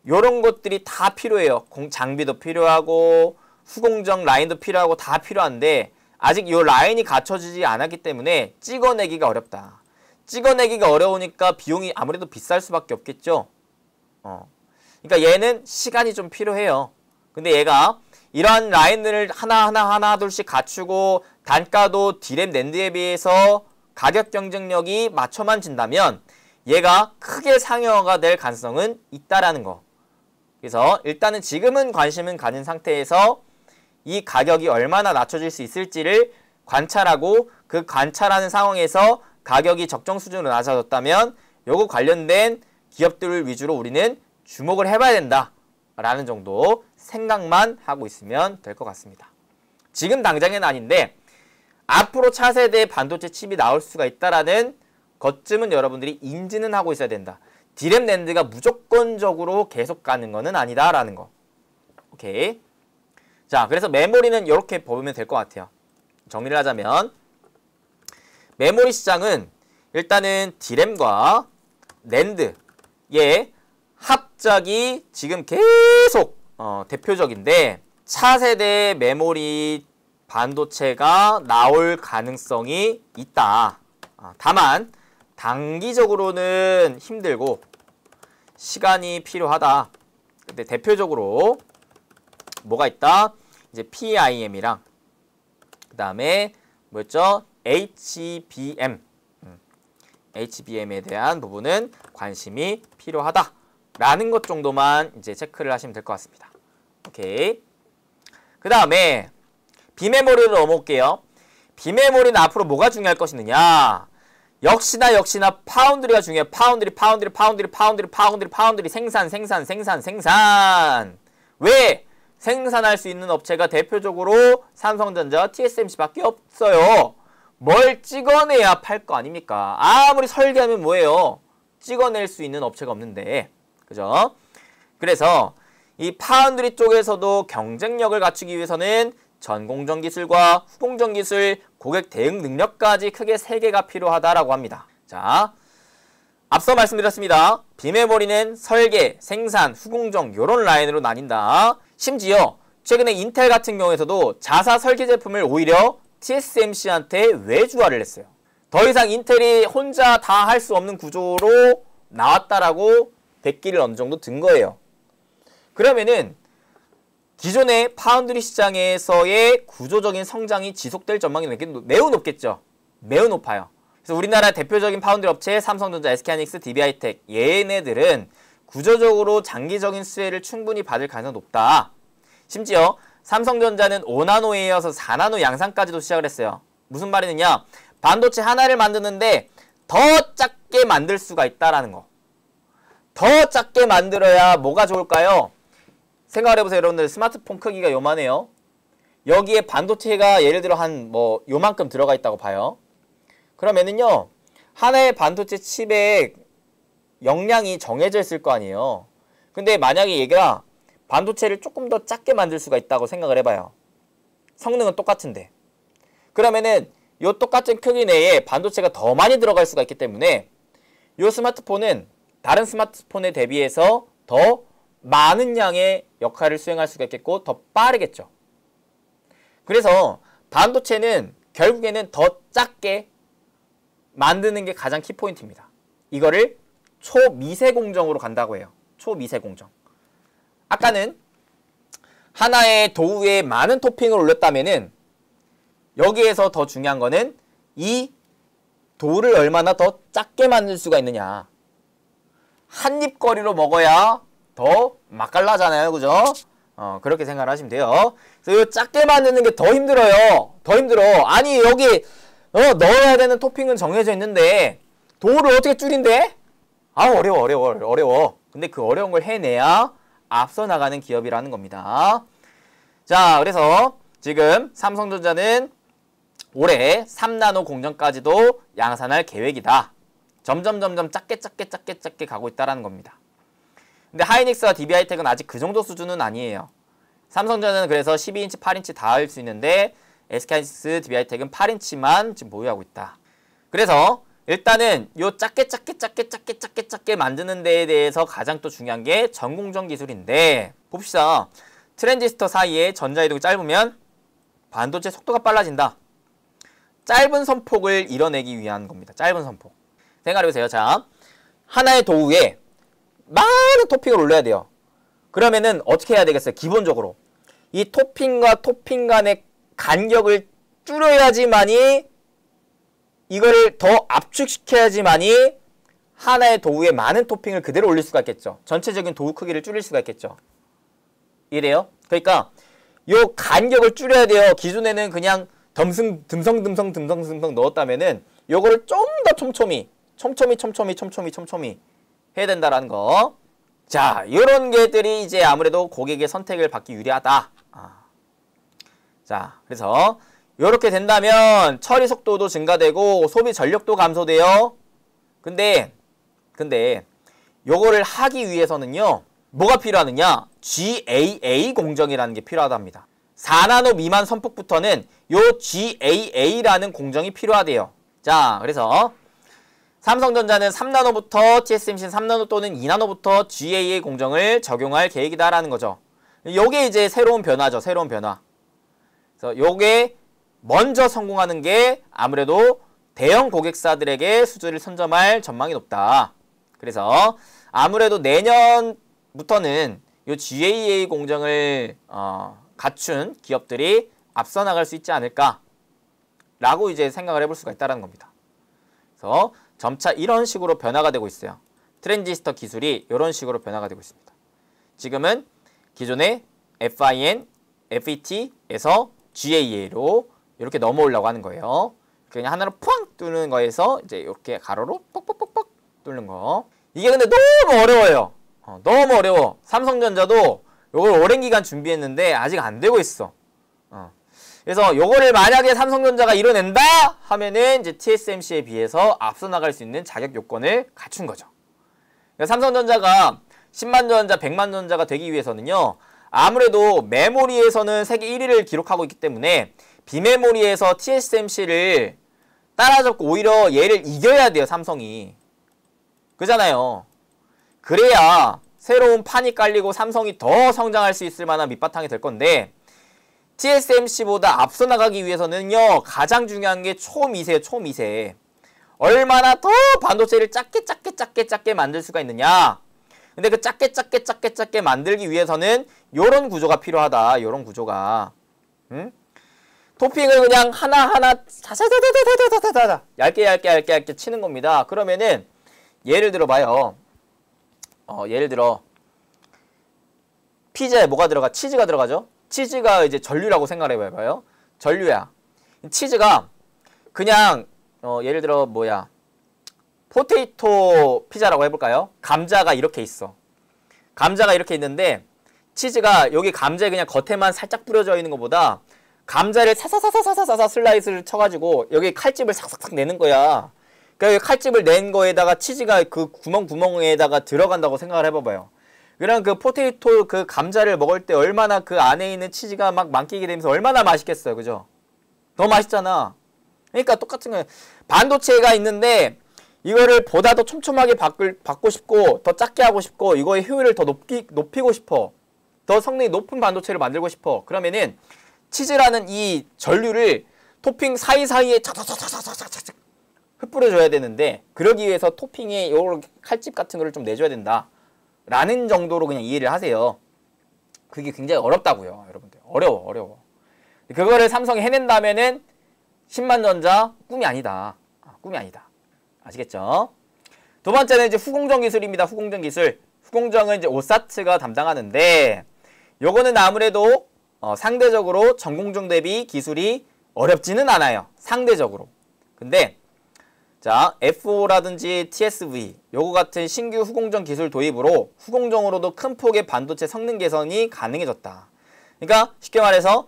이런 것들이 다 필요해요. 장비도 필요하고 후공정 라인도 필요하고 다 필요한데 아직 이 라인이 갖춰지지 않았기 때문에 찍어내기가 어렵다. 찍어내기가 어려우니까 비용이 아무래도 비쌀 수밖에 없겠죠. 그러니까 얘는 시간이 좀 필요해요. 근데 얘가 이러한 라인을 하나 둘씩 갖추고 단가도 D램 낸드에 비해서 가격 경쟁력이 맞춰만 진다면 얘가 크게 상용화가 될 가능성은 있다라는 거. 그래서 일단은 지금은 관심은 가는 상태에서 이 가격이 얼마나 낮춰질 수 있을지를 관찰하고 그 관찰하는 상황에서 가격이 적정 수준으로 낮아졌다면 요거 관련된 기업들을 위주로 우리는 주목을 해봐야 된다라는 정도 생각만 하고 있으면 될 것 같습니다. 지금 당장은 아닌데 앞으로 차세대 반도체 칩이 나올 수가 있다라는 것쯤은 여러분들이 인지는 하고 있어야 된다. D램 낸드가 무조건적으로 계속 가는 거는 아니다라는 거. 오케이. 자, 그래서 메모리는 이렇게 보면 될 것 같아요. 정리를 하자면 메모리 시장은 일단은 D램과 낸드의 합작이 지금 계속 대표적인데 차세대 메모리 반도체가 나올 가능성이 있다. 다만 단기적으로는 힘들고 시간이 필요하다. 근데 대표적으로 뭐가 있다? 이제 PIM이랑 그 다음에 뭐였죠? HBM. HBM에 대한 부분은 관심이 필요하다라는 것 정도만 이제 체크를 하시면 될 것 같습니다. 오케이. 그 다음에 비메모리로 넘어올게요. 비메모리는 앞으로 뭐가 중요할 것이느냐? 역시나 파운드리가 중요해요. 파운드리 생산. 왜? 생산할 수 있는 업체가 대표적으로 삼성전자, TSMC밖에 없어요. 뭘 찍어내야 팔 거 아닙니까? 아무리 설계하면 뭐예요? 찍어낼 수 있는 업체가 없는데. 그죠? 그래서 이 파운드리 쪽에서도 경쟁력을 갖추기 위해서는 전공정 기술과 후공정 기술, 고객 대응 능력까지 크게 3개가 필요하다라고 합니다. 자, 앞서 말씀드렸습니다. 비메모리는 설계, 생산, 후공정 요런 라인으로 나뉜다. 심지어 최근에 인텔 같은 경우에서도 자사 설계 제품을 오히려 TSMC한테 외주화를 했어요. 더 이상 인텔이 혼자 다 할 수 없는 구조로 나왔다라고 백기를 어느 정도 든 거예요. 그러면은 기존의 파운드리 시장에서의 구조적인 성장이 지속될 전망이 매우 높겠죠. 매우 높아요. 그래서 우리나라 대표적인 파운드리 업체 삼성전자, SK하이닉스, DB하이텍 얘네들은 구조적으로 장기적인 수혜를 충분히 받을 가능성이 높다. 심지어 삼성전자는 5나노에 이어서 4나노 양산까지도 시작을 했어요. 무슨 말이느냐? 반도체 하나를 만드는데 더 작게 만들 수가 있다라는 거. 더 작게 만들어야 뭐가 좋을까요? 생각을 해보세요. 여러분들 스마트폰 크기가 요만해요. 여기에 반도체가 예를 들어 한 뭐 요만큼 들어가 있다고 봐요. 그러면은요 하나의 반도체 칩의 용량이 정해져 있을 거 아니에요. 근데 만약에 얘가 반도체를 조금 더 작게 만들 수가 있다고 생각을 해봐요. 성능은 똑같은데. 그러면은 요 똑같은 크기 내에 반도체가 더 많이 들어갈 수가 있기 때문에 요 스마트폰은 다른 스마트폰에 대비해서 더 많은 양의 역할을 수행할 수가 있겠고 더 빠르겠죠. 그래서 반도체는 결국에는 더 작게 만드는 게 가장 키포인트입니다. 이거를 초미세 공정으로 간다고 해요. 초미세 공정. 아까는 하나의 도우에 많은 토핑을 올렸다면은 여기에서 더 중요한 거는 이 도우를 얼마나 더 작게 만들 수가 있느냐. 한 입 거리로 먹어야 더 맛깔나잖아요. 그죠? 그렇게 생각을 하시면 돼요. 그래서 이 작게 만드는 게 더 힘들어요. 더 힘들어. 아니 여기 넣어야 되는 토핑은 정해져 있는데 도우를 어떻게 줄인대? 아 어려워. 근데 그 어려운 걸 해내야 앞서 나가는 기업이라는 겁니다. 자, 그래서 지금 삼성전자는 올해 3나노 공정까지도 양산할 계획이다. 점점 작게 가고 있다는 겁니다. 근데 하이닉스와 DB하이텍은 아직 그 정도 수준은 아니에요. 삼성전자는 그래서 12인치, 8인치 다 할 수 있는데 SK하이닉스, DB하이텍은 8인치만 지금 보유하고 있다. 그래서 일단은 요 작게 만드는 데에 대해서 가장 또 중요한 게 전공정 기술인데 봅시다. 트랜지스터 사이에 전자이동이 짧으면 반도체 속도가 빨라진다. 짧은 선폭을 이뤄내기 위한 겁니다. 짧은 선폭. 생각해보세요. 자, 하나의 도우에 많은 토핑을 올려야 돼요. 그러면은 어떻게 해야 되겠어요? 기본적으로 이 토핑과 토핑 간의 간격을 줄여야지만이 이거를 더 압축시켜야지만이 하나의 도우에 많은 토핑을 그대로 올릴 수가 있겠죠. 전체적인 도우 크기를 줄일 수가 있겠죠. 이래요. 그러니까 요 간격을 줄여야 돼요. 기존에는 그냥 듬성 넣었다면은 요거를 좀 더 촘촘히 해야 된다라는 거. 자, 이런 게들이 이제 아무래도 고객의 선택을 받기 유리하다. 자, 그래서 이렇게 된다면 처리 속도도 증가되고 소비 전력도 감소돼요. 근데 요거를 하기 위해서는요. 뭐가 필요하느냐? GAA 공정이라는 게 필요하답니다. 4나노 미만 선폭부터는 요 GAA라는 공정이 필요하대요. 자, 그래서 삼성전자는 3나노부터 TSMC는 3나노 또는 2나노부터 GAA 공정을 적용할 계획이다라는 거죠. 요게 이제 새로운 변화죠. 새로운 변화. 그래서 요게 먼저 성공하는 게 아무래도 대형 고객사들에게 수주를 선점할 전망이 높다. 그래서 아무래도 내년부터는 이 GAA 공정을 갖춘 기업들이 앞서 나갈 수 있지 않을까 라고 이제 생각을 해볼 수가 있다는 겁니다. 그래서 점차 이런 식으로 변화가 되고 있어요. 트랜지스터 기술이 이런 식으로 변화가 되고 있습니다. 지금은 기존의 FIN, FET에서 GAA로 이렇게 넘어오려고 하는 거예요. 그냥 하나로 푸앙 뚫는 거에서 이제 이렇게 가로로 뻑뻑뻑뻑 뚫는 거. 이게 근데 너무 어려워요. 너무 어려워. 삼성전자도 이걸 오랜 기간 준비했는데 아직 안 되고 있어. 그래서 요거를 만약에 삼성전자가 이뤄낸다 하면은 이제 TSMC에 비해서 앞서 나갈 수 있는 자격 요건을 갖춘 거죠. 그러니까 삼성전자가 10만 전자, 100만 전자가 되기 위해서는요. 아무래도 메모리에서는 세계 1위를 기록하고 있기 때문에 비메모리에서 TSMC를 따라잡고 오히려 얘를 이겨야 돼요. 삼성이. 그잖아요. 그래야 새로운 판이 깔리고 삼성이 더 성장할 수 있을 만한 밑바탕이 될 건데 TSMC보다 앞서 나가기 위해서는요. 가장 중요한 게 초미세예요. 초미세. 얼마나 더 반도체를 작게 만들 수가 있느냐. 근데 그 작게 만들기 위해서는 요런 구조가 필요하다. 요런 구조가. 응? 토핑을 그냥 하나하나 자자자자자자자자 얇게 치는 겁니다. 그러면은 예를 들어 봐요. 예를 들어 피자에 뭐가 들어가? 치즈가 들어가죠? 치즈가 이제 전류라고 생각을 해봐요. 전류야. 치즈가 그냥 예를 들어 뭐야? 포테이토 피자라고 해볼까요? 감자가 이렇게 있어. 감자가 이렇게 있는데 치즈가 여기 감자에 그냥 겉에만 살짝 뿌려져 있는 것보다 감자를 사사사사사사 슬라이스를 쳐가지고 여기 칼집을 삭삭삭 내는 거야. 그러니까 칼집을 낸 거에다가 치즈가 그 구멍에다가 들어간다고 생각을 해봐봐요. 그럼 그 포테이토 그 감자를 먹을 때 얼마나 그 안에 있는 치즈가 막 만끼게 되면서 얼마나 맛있겠어요. 그죠? 더 맛있잖아. 그러니까 똑같은 거예요. 반도체가 있는데 이거를 보다 더 촘촘하게 받고 싶고 더 작게 하고 싶고 이거의 효율을 더 높이고 싶어. 더 성능이 높은 반도체를 만들고 싶어. 그러면은 치즈라는 이 전류를 토핑 사이사이에 착착착착착착 흩뿌려줘야 되는데 그러기 위해서 토핑에 요 칼집 같은 거를 좀 내줘야 된다. 라는 정도로 그냥 이해를 하세요. 그게 굉장히 어렵다고요. 여러분들. 어려워. 그거를 삼성이 해낸다면은 10만 전자 꿈이 아니다. 꿈이 아니다. 아시겠죠? 두 번째는 이제 후공정 기술입니다. 후공정 기술. 후공정은 이제 오사트가 담당하는데 요거는 아무래도 상대적으로 전공정 대비 기술이 어렵지는 않아요. 상대적으로. 근데 자, F5라든지 TSV 요거 같은 신규 후공정 기술 도입으로 후공정으로도 큰 폭의 반도체 성능 개선이 가능해졌다. 그러니까 쉽게 말해서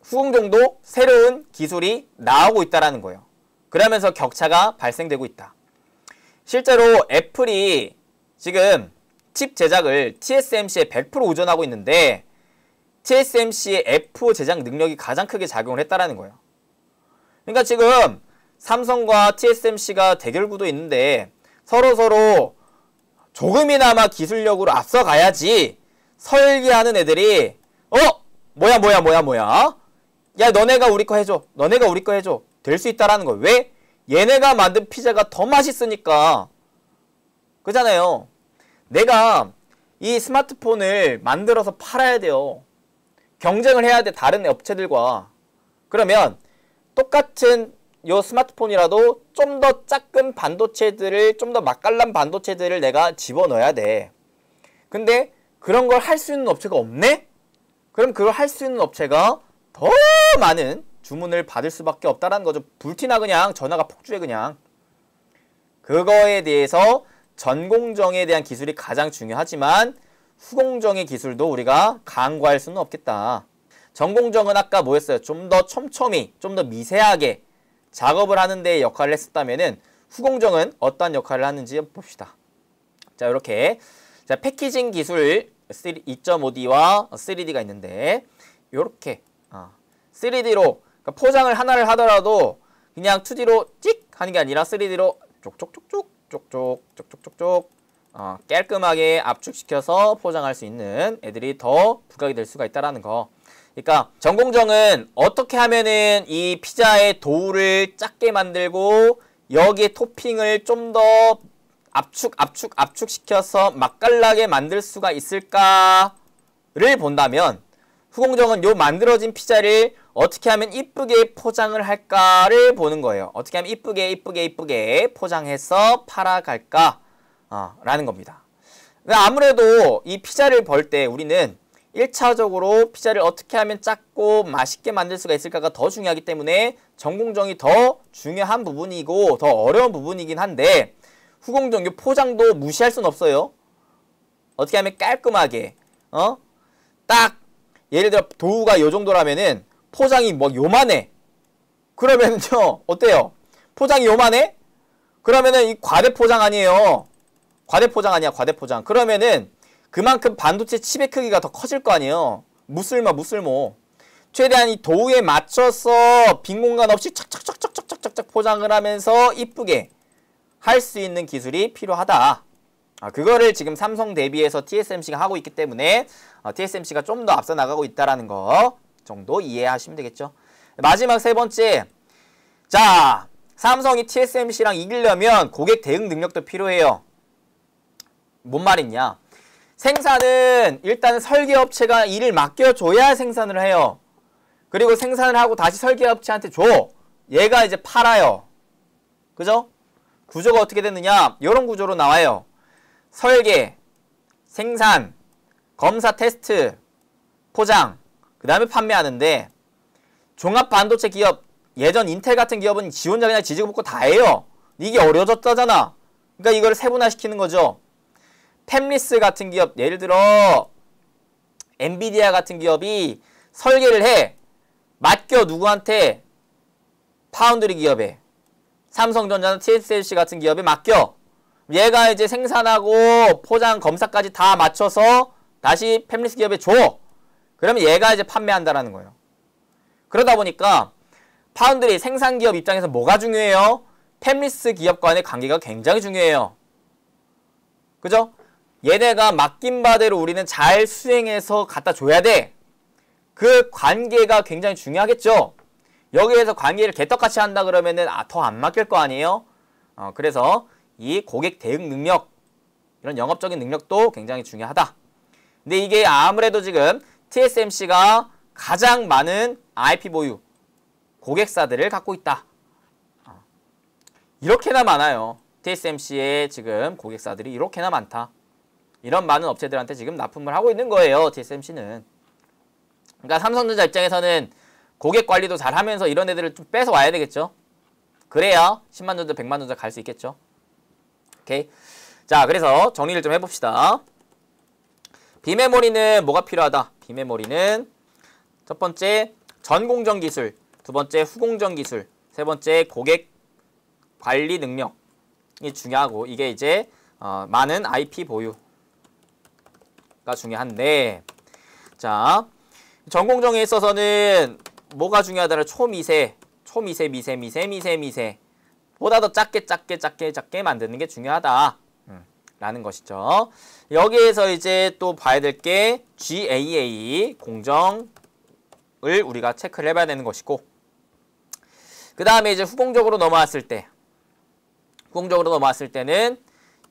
후공정도 새로운 기술이 나오고 있다라는 거예요. 그러면서 격차가 발생되고 있다. 실제로 애플이 지금 칩 제작을 TSMC에 100% 의존하고 있는데 TSMC의 F 제작 능력이 가장 크게 작용을 했다라는 거예요. 그러니까 지금 삼성과 TSMC가 대결 구도에 있는데 서로 조금이나마 기술력으로 앞서가야지 설계하는 애들이 뭐야 야 너네가 우리 거 해줘 너네가 우리 거 해줘 될 수 있다라는 거예요. 왜? 얘네가 만든 피자가 더 맛있으니까. 그잖아요. 내가 이 스마트폰을 만들어서 팔아야 돼요. 경쟁을 해야 돼. 다른 업체들과. 그러면 똑같은 요 스마트폰이라도 좀 더 작은 반도체들을 좀 더 맛깔난 반도체들을 내가 집어넣어야 돼. 근데 그런 걸 할 수 있는 업체가 없네? 그럼 그걸 할 수 있는 업체가 더 많은 주문을 받을 수밖에 없다라는 거죠. 불티나 그냥 전화가 폭주해 그냥. 그거에 대해서 전공정에 대한 기술이 가장 중요하지만 후공정의 기술도 우리가 간과할 수는 없겠다. 전공정은 아까 뭐였어요? 좀 더 촘촘히, 좀 더 미세하게 작업을 하는 데 역할을 했었다면은 후공정은 어떤 역할을 하는지 봅시다. 자, 이렇게 자, 패키징 기술 2.5D와 3D가 있는데 이렇게 3D로 그러니까 포장을 하나를 하더라도 그냥 2D로 찍 하는 게 아니라 3D로 쪽쪽쪽쪽 깔끔하게 압축시켜서 포장할 수 있는 애들이 더 부각이 될 수가 있다라는 거. 그러니까 전공정은 어떻게 하면은 이 피자의 도우를 작게 만들고 여기에 토핑을 좀 더 압축시켜서 맛깔나게 만들 수가 있을까를 본다면, 후공정은 요 만들어진 피자를 어떻게 하면 이쁘게 포장을 할까를 보는 거예요. 어떻게 하면 이쁘게 포장해서 팔아갈까 라는 겁니다. 아무래도 이 피자를 벌 때 우리는 1차적으로 피자를 어떻게 하면 작고 맛있게 만들 수가 있을까가 더 중요하기 때문에 전공정이 더 중요한 부분이고 더 어려운 부분이긴 한데, 후공정 포장도 무시할 순 없어요. 어떻게 하면 깔끔하게 딱 예를 들어 도우가 요 정도라면은 포장이 뭐 요만해. 그러면은요 어때요? 포장이 요만해? 그러면은 이 과대포장 아니에요. 과대포장 아니야, 과대포장. 그러면은 그만큼 반도체 칩의 크기가 더 커질 거 아니에요. 무쓸모. 최대한 이 도우에 맞춰서 빈 공간 없이 착착착착착착 포장을 하면서 이쁘게 할 수 있는 기술이 필요하다. 그거를 지금 삼성 대비해서 TSMC가 하고 있기 때문에 TSMC가 좀 더 앞서 나가고 있다라는 거 정도 이해하시면 되겠죠. 마지막 세 번째. 자, 삼성이 TSMC랑 이기려면 고객 대응 능력도 필요해요. 뭔 말이냐? 생산은 일단 설계업체가 일을 맡겨줘야 생산을 해요. 그리고 생산을 하고 다시 설계업체한테 줘. 얘가 이제 팔아요. 그죠? 구조가 어떻게 됐느냐? 이런 구조로 나와요. 설계, 생산, 검사 테스트, 포장, 그 다음에 판매하는데, 종합반도체 기업, 예전 인텔 같은 기업은 지 혼자 그냥 지지고 볶고 다 해요. 이게 어려졌다잖아. 그러니까 이걸 세분화시키는 거죠. 팹리스 같은 기업, 예를 들어 엔비디아 같은 기업이 설계를 해. 맡겨 누구한테? 파운드리 기업에. 삼성전자는 TSMC 같은 기업에 맡겨. 얘가 이제 생산하고 포장 검사까지 다 맞춰서 다시 팹리스 기업에 줘. 그러면 얘가 이제 판매한다라는 거예요. 그러다 보니까 파운드리 생산 기업 입장에서 뭐가 중요해요? 팹리스 기업 간의 관계가 굉장히 중요해요. 그죠? 얘네가 맡긴 바대로 우리는 잘 수행해서 갖다 줘야 돼. 그 관계가 굉장히 중요하겠죠. 여기에서 관계를 개떡같이 한다 그러면은 더 안 맡길 거 아니에요. 그래서 이 고객 대응 능력, 이런 영업적인 능력도 굉장히 중요하다. 근데 이게 아무래도 지금 TSMC가 가장 많은 IP 보유 고객사들을 갖고 있다. 이렇게나 많아요. TSMC의 지금 고객사들이 이렇게나 많다. 이런 많은 업체들한테 지금 납품을 하고 있는 거예요. TSMC는. 그러니까 삼성전자 입장에서는 고객 관리도 잘 하면서 이런 애들을 좀 뺏어 와야 되겠죠. 그래야 10만 전자, 100만 전자 갈 수 있겠죠. 오케이. 자, 그래서 정리를 좀 해봅시다. 비메모리는 뭐가 필요하다? 비메모리는 첫 번째 전공정 기술, 두 번째 후공정 기술, 세 번째 고객 관리 능력이 중요하고, 이게 이제 많은 IP 보유가 중요한데, 자, 전공정에 있어서는 뭐가 중요하다면 초미세 보다 더 작게 만드는 게 중요하다 라는 것이죠. 여기에서 이제 또 봐야 될 게 GAA 공정을 우리가 체크를 해봐야 되는 것이고, 그 다음에 이제 후공적으로 넘어왔을 때는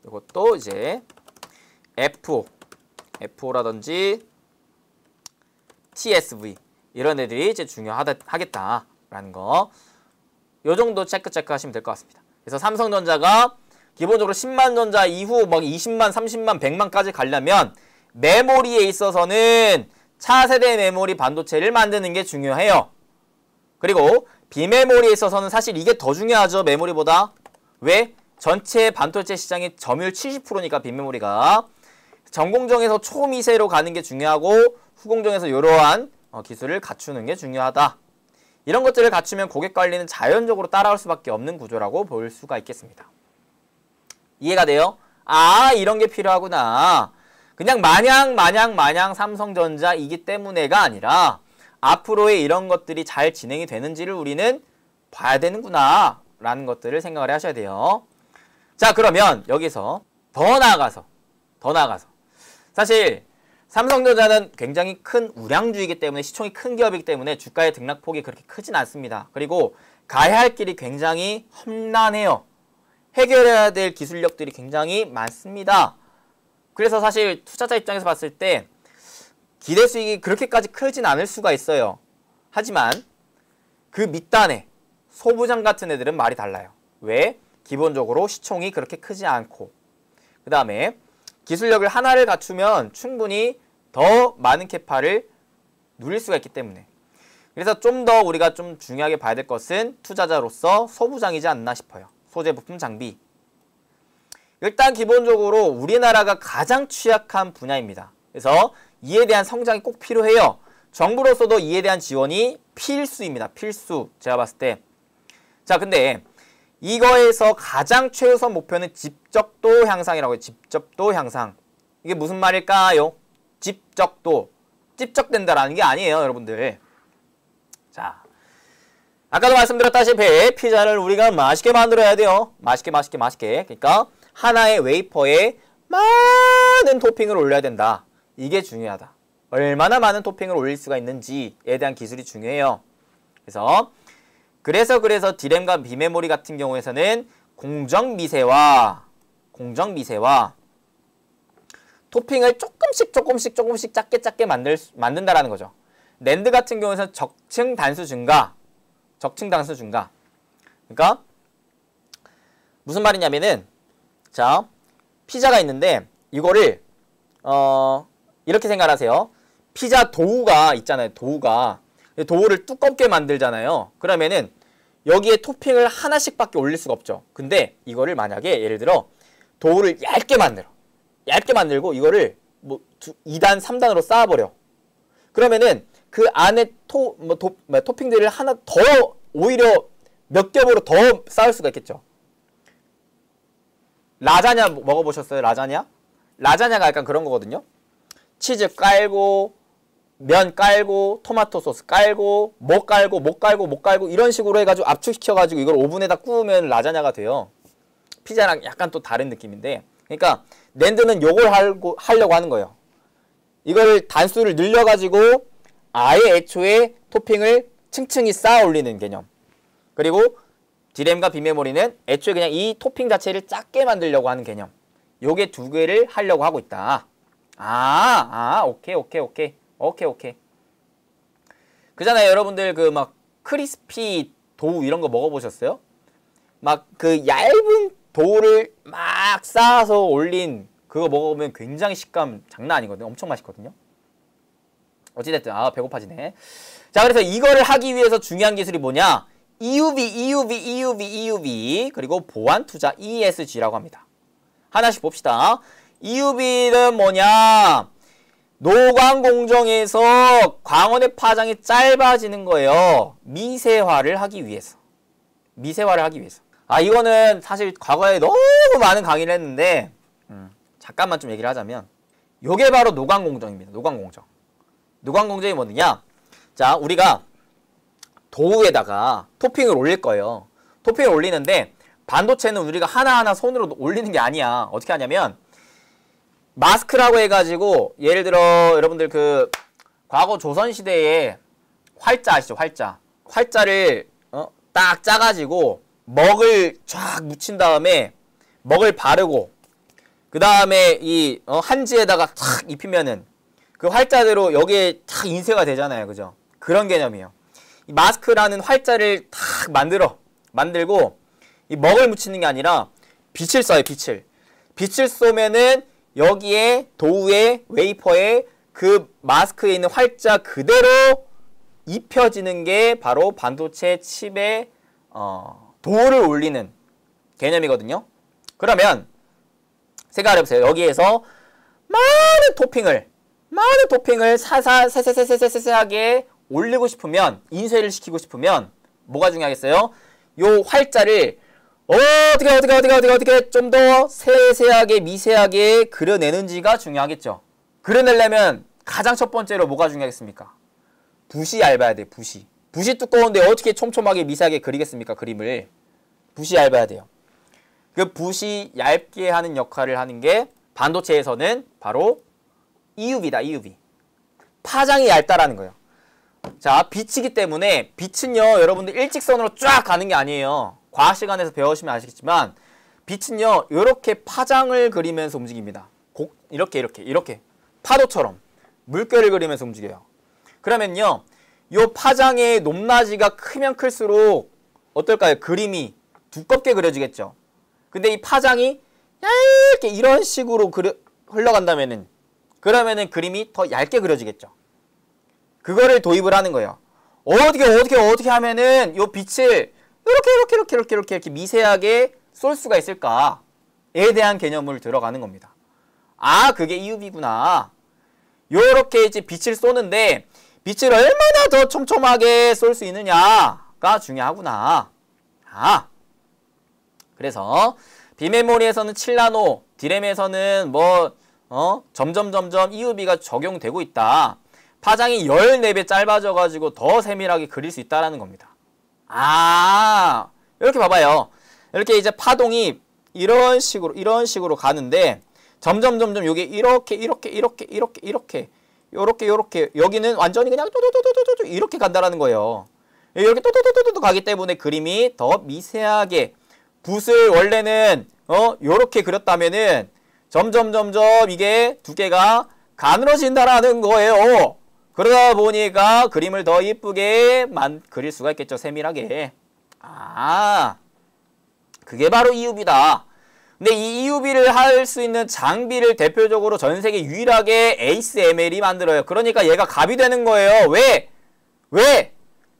이것도 이제 FO라든지 TSV 이런 애들이 이제 중요하겠다라는 거, 요 정도 체크 하시면 될 것 같습니다. 그래서 삼성전자가 기본적으로 10만 전자 이후 막 20만, 30만, 100만까지 가려면 메모리에 있어서는 차세대 메모리 반도체를 만드는 게 중요해요. 그리고 비메모리에 있어서는 사실 이게 더 중요하죠, 메모리보다. 왜? 전체 반도체 시장의 점유율 70%니까 비메모리가. 전공정에서 초미세로 가는 게 중요하고, 후공정에서 이러한 기술을 갖추는 게 중요하다. 이런 것들을 갖추면 고객 관리는 자연적으로 따라올 수밖에 없는 구조라고 볼 수가 있겠습니다. 이해가 돼요? 이런 게 필요하구나. 그냥 마냥 삼성전자이기 때문에가 아니라 앞으로의 이런 것들이 잘 진행이 되는지를 우리는 봐야 되는구나 라는 것들을 생각을 하셔야 돼요. 자, 그러면 여기서 더 나아가서 사실 삼성전자는 굉장히 큰 우량주이기 때문에 시총이 큰 기업이기 때문에 주가의 등락폭이 그렇게 크진 않습니다. 그리고 가야 할 길이 굉장히 험난해요. 해결해야 될 기술력들이 굉장히 많습니다. 그래서 사실 투자자 입장에서 봤을 때 기대 수익이 그렇게까지 크진 않을 수가 있어요. 하지만 그 밑단에 소부장 같은 애들은 말이 달라요. 왜? 기본적으로 시총이 그렇게 크지 않고 그 다음에 기술력을 하나를 갖추면 충분히 더 많은 캐파를 누릴 수가 있기 때문에 그래서 좀 더 우리가 좀 중요하게 봐야 될 것은 투자자로서 소부장이지 않나 싶어요. 소재, 부품, 장비. 일단 기본적으로 우리나라가 가장 취약한 분야입니다. 그래서 이에 대한 성장이 꼭 필요해요. 정부로서도 이에 대한 지원이 필수입니다. 필수. 제가 봤을 때. 자, 근데 이거에서 가장 최우선 목표는 집적도 향상이라고 해요. 집적도 향상. 이게 무슨 말일까요? 집적도. 집적된다라는 게 아니에요, 여러분들. 자, 아까도 말씀드렸다시피 피자를 우리가 맛있게 만들어야 돼요. 맛있게. 그러니까 하나의 웨이퍼에 많은 토핑을 올려야 된다. 이게 중요하다. 얼마나 많은 토핑을 올릴 수가 있는지에 대한 기술이 중요해요. 그래서 디램과 비메모리 같은 경우에서는 공정 미세와 토핑을 조금씩 작게 만든다라는 거죠. 낸드 같은 경우에는 적층 단수 증가. 그러니까 무슨 말이냐면은 자, 피자가 있는데 이거를 이렇게 생각하세요. 피자 도우가 있잖아요. 도우를 두껍게 만들잖아요. 그러면은 여기에 토핑을 하나씩밖에 올릴 수가 없죠. 근데 이거를 만약에 예를 들어 도우를 얇게 만들고 이거를 뭐 2단, 3단으로 쌓아버려. 그러면은 그 안에 토핑들을 하나 더 오히려 몇 겹으로 더 쌓을 수가 있겠죠. 라자냐 먹어보셨어요? 라자냐가 약간 그런 거거든요. 치즈 깔고 면 깔고 토마토 소스 깔고 뭐 깔고 이런 식으로 해가지고 압축시켜가지고 이걸 오븐에다 구우면 라자냐가 돼요. 피자랑 약간 또 다른 느낌인데 그러니까 낸드는 요걸 하려고 하는 거예요. 이걸 단수를 늘려가지고 아예 애초에 토핑을 층층이 쌓아 올리는 개념. 그리고 디램과 비메모리는 애초에 그냥 이 토핑 자체를 작게 만들려고 하는 개념. 요게 두 개를 하려고 하고 있다. 오케이. 그잖아요, 여러분들 그 막 크리스피 도우 이런 거 먹어보셨어요? 막 그 얇은 도우를 막 쌓아서 올린 그거 먹어보면 굉장히 식감 장난 아니거든요. 엄청 맛있거든요. 어찌됐든 배고파지네. 자, 그래서 이거를 하기 위해서 중요한 기술이 뭐냐? EUV 그리고 보안 투자 ESG라고 합니다. 하나씩 봅시다. EUV는 뭐냐? 노광 공정에서 광원의 파장이 짧아지는 거예요. 미세화를 하기 위해서. 이거는 사실 과거에 너무 많은 강의를 했는데 잠깐만 좀 얘기를 하자면 요게 바로 노광 공정입니다. 노광 공정이 뭐냐? 자, 우리가 도우에다가 토핑을 올릴 거예요. 토핑을 올리는데 반도체는 우리가 하나하나 손으로 올리는 게 아니야. 어떻게 하냐면 마스크라고 해가지고 예를 들어 여러분들 그 과거 조선시대에 활자 아시죠? 활자를 딱 짜가지고 먹을 쫙 묻힌 다음에 먹을 바르고 그 다음에 이 한지에다가 탁 입히면은 그 활자대로 여기에 탁 인쇄가 되잖아요. 그죠? 그런 개념이에요. 이 마스크라는 활자를 탁 만들고 이 먹을 묻히는 게 아니라 빛을 쏴요. 빛을 쏘면은 여기에 도우에 웨이퍼에 그 마스크에 있는 활자 그대로 입혀지는 게 바로 반도체 칩에 도우를 올리는 개념이거든요. 그러면 생각해보세요. 여기에서 많은 토핑을 세세하게 올리고 싶으면 인쇄를 시키고 싶으면 뭐가 중요하겠어요? 요 활자를 어떻게 좀 더 세세하게 미세하게 그려내는지가 중요하겠죠. 그려내려면 가장 첫 번째로 뭐가 중요하겠습니까? 붓이 얇아야 돼. 붓이 두꺼운데 어떻게 촘촘하게 미세하게 그리겠습니까? 그림을. 붓이 얇아야 돼요. 그 붓이 얇게 하는 역할을 하는 게 반도체에서는 바로 EUV다, EUV. 파장이 얇다라는 거예요. 자, 빛이기 때문에 빛은요, 여러분들 일직선으로 쫙 가는 게 아니에요. 과학 시간에서 배우시면 아시겠지만 빛은요, 이렇게 파장을 그리면서 움직입니다. 이렇게 파도처럼 물결을 그리면서 움직여요. 그러면요, 요 파장의 높낮이가 크면 클수록 어떨까요? 그림이 두껍게 그려지겠죠. 근데 이 파장이 얇게 이런 식으로 흘러간다면은, 그러면은 그림이 더 얇게 그려지겠죠. 그거를 도입을 하는 거예요. 어떻게 하면은 요 빛을 이렇게 미세하게 쏠 수가 있을까에 대한 개념을 들어가는 겁니다. 아, 그게 EUV구나. 요렇게 이제 빛을 쏘는데 빛을 얼마나 더 촘촘하게 쏠 수 있느냐가 중요하구나. 아, 그래서 비메모리에서는 7나노, D램에서는 점점 EUV가 적용되고 있다. 파장이 14배 짧아져가지고 더 세밀하게 그릴 수 있다라는 겁니다. 아, 이렇게 봐봐요. 이렇게 이제 파동이 이런 식으로 가는데 점점 요게 이렇게 여기는 완전히 그냥 또또또또또 이렇게 간다라는 거예요. 이렇게 또또또또 가기 때문에 그림이 더 미세하게 붓을 원래는 요렇게 그렸다면은 점점 이게 두께가 가늘어진다라는 거예요. 그러다 보니까 그림을 더 이쁘게 그릴 수가 있겠죠. 세밀하게. 아, 그게 바로 EUV다. 근데 이 EUV를 할 수 있는 장비를 대표적으로 전 세계 유일하게 ASML이 만들어요. 그러니까 얘가 갑이 되는 거예요. 왜?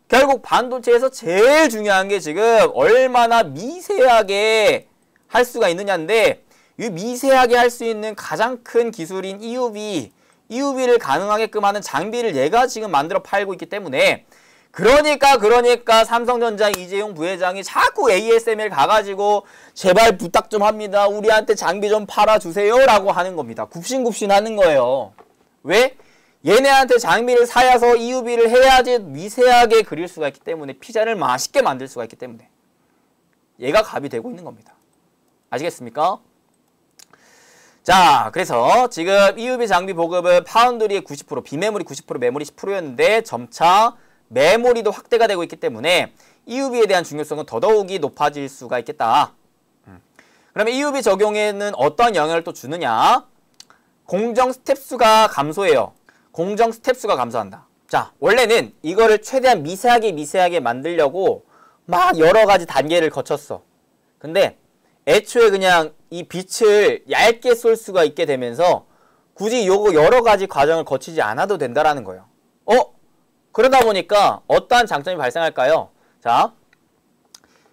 결국 반도체에서 제일 중요한 게 지금 얼마나 미세하게 할 수가 있느냐인데, 이 미세하게 할 수 있는 가장 큰 기술인 EUV를 가능하게끔 하는 장비를 얘가 지금 만들어 팔고 있기 때문에, 그러니까 삼성전자 이재용 부회장이 자꾸 ASML 가가지고 제발 부탁 좀 합니다. 우리한테 장비 좀 팔아주세요 라고 하는 겁니다. 굽신굽신 하는 거예요. 왜? 얘네한테 장비를 사야서 EUV를 해야지 미세하게 그릴 수가 있기 때문에, 피자를 맛있게 만들 수가 있기 때문에 얘가 갑이 되고 있는 겁니다. 아시겠습니까? 자, 그래서 지금 EUV 장비 보급은 파운드리의 90%, 비메모리 90%, 메모리 10%였는데 점차 메모리도 확대가 되고 있기 때문에 EUV에 대한 중요성은 더더욱이 높아질 수가 있겠다. 그러면 EUV 적용에는 어떤 영향을 또 주느냐? 공정 스텝 수가 감소해요. 공정 스텝 수가 감소한다. 자, 원래는 이거를 최대한 미세하게 만들려고 막 여러 가지 단계를 거쳤어. 근데 애초에 그냥 이 빛을 얇게 쏠 수가 있게 되면서 굳이 요거 여러 가지 과정을 거치지 않아도 된다라는 거예요. 그러다 보니까 어떠한 장점이 발생할까요? 자,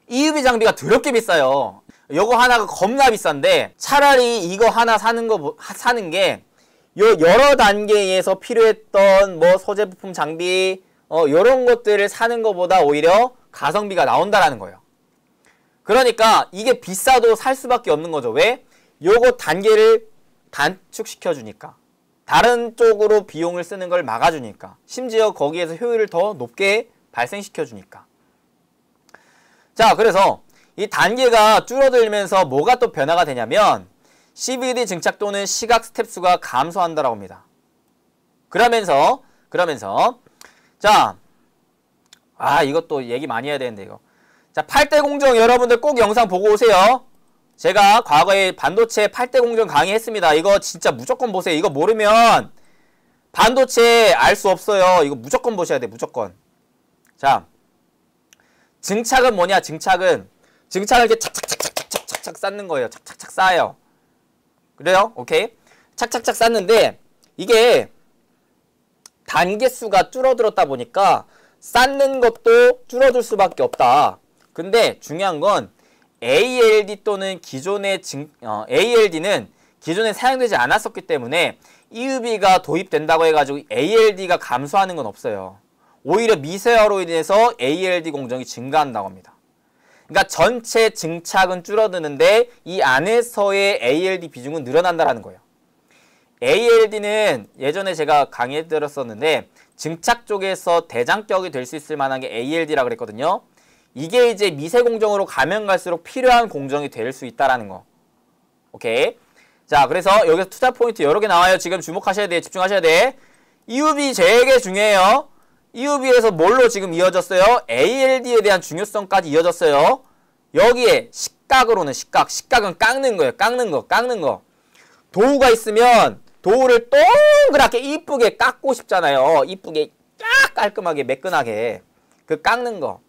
EUV 장비가 더럽게 비싸요. 요거 하나가 겁나 비싼데 차라리 이거 하나 사는 게 요 여러 단계에서 필요했던 소재 부품 장비 요런 것들을 사는 것보다 오히려 가성비가 나온다라는 거예요. 그러니까 이게 비싸도 살 수밖에 없는 거죠. 왜? 요거 단계를 단축시켜 주니까. 다른 쪽으로 비용을 쓰는 걸 막아주니까. 심지어 거기에서 효율을 더 높게 발생시켜 주니까. 자, 그래서 이 단계가 줄어들면서 뭐가 또 변화가 되냐면 CVD 증착 또는 시각 스텝 수가 감소한다라고 합니다. 그러면서 자, 이것도 얘기 많이 해야 되는데 이거. 자, 8대 공정 여러분들 꼭 영상 보고 오세요. 제가 과거에 반도체 8대 공정 강의했습니다. 이거 진짜 무조건 보세요. 이거 모르면 반도체 알 수 없어요. 이거 무조건 보셔야 돼. 무조건. 자, 증착은 뭐냐? 증착을 이렇게 착착착 쌓는 거예요. 착착착 쌓아요. 그래요? 오케이. 착착착 쌓는데 이게 단계 수가 줄어들었다 보니까 쌓는 것도 줄어들 수밖에 없다. 근데 중요한 건 ALD 또는 ALD는 기존에 사용되지 않았었기 때문에 EUV가 도입된다고 해가지고 ALD가 감소하는 건 없어요. 오히려 미세화로 인해서 ALD 공정이 증가한다고 합니다. 그러니까 전체 증착은 줄어드는데 이 안에서의 ALD 비중은 늘어난다는 거예요. ALD는 예전에 제가 강의해 드렸었는데 증착 쪽에서 대장격이 될 수 있을 만한 게 ALD라고 그랬거든요. 이게 이제 미세 공정으로 가면 갈수록 필요한 공정이 될 수 있다라는 거. 오케이. 자, 그래서 여기서 투자 포인트 여러 개 나와요. 지금 주목하셔야 돼. 집중하셔야 돼. EUV 되게 중요해요. EUV에서 뭘로 지금 이어졌어요? ALD에 대한 중요성까지 이어졌어요. 여기에 식각으로는 식각은 깎는 거예요. 깎는 거. 도우가 있으면 도우를 동그랗게 이쁘게 깎고 싶잖아요. 이쁘게 쫙 깔끔하게 매끈하게. 그 깎는 거.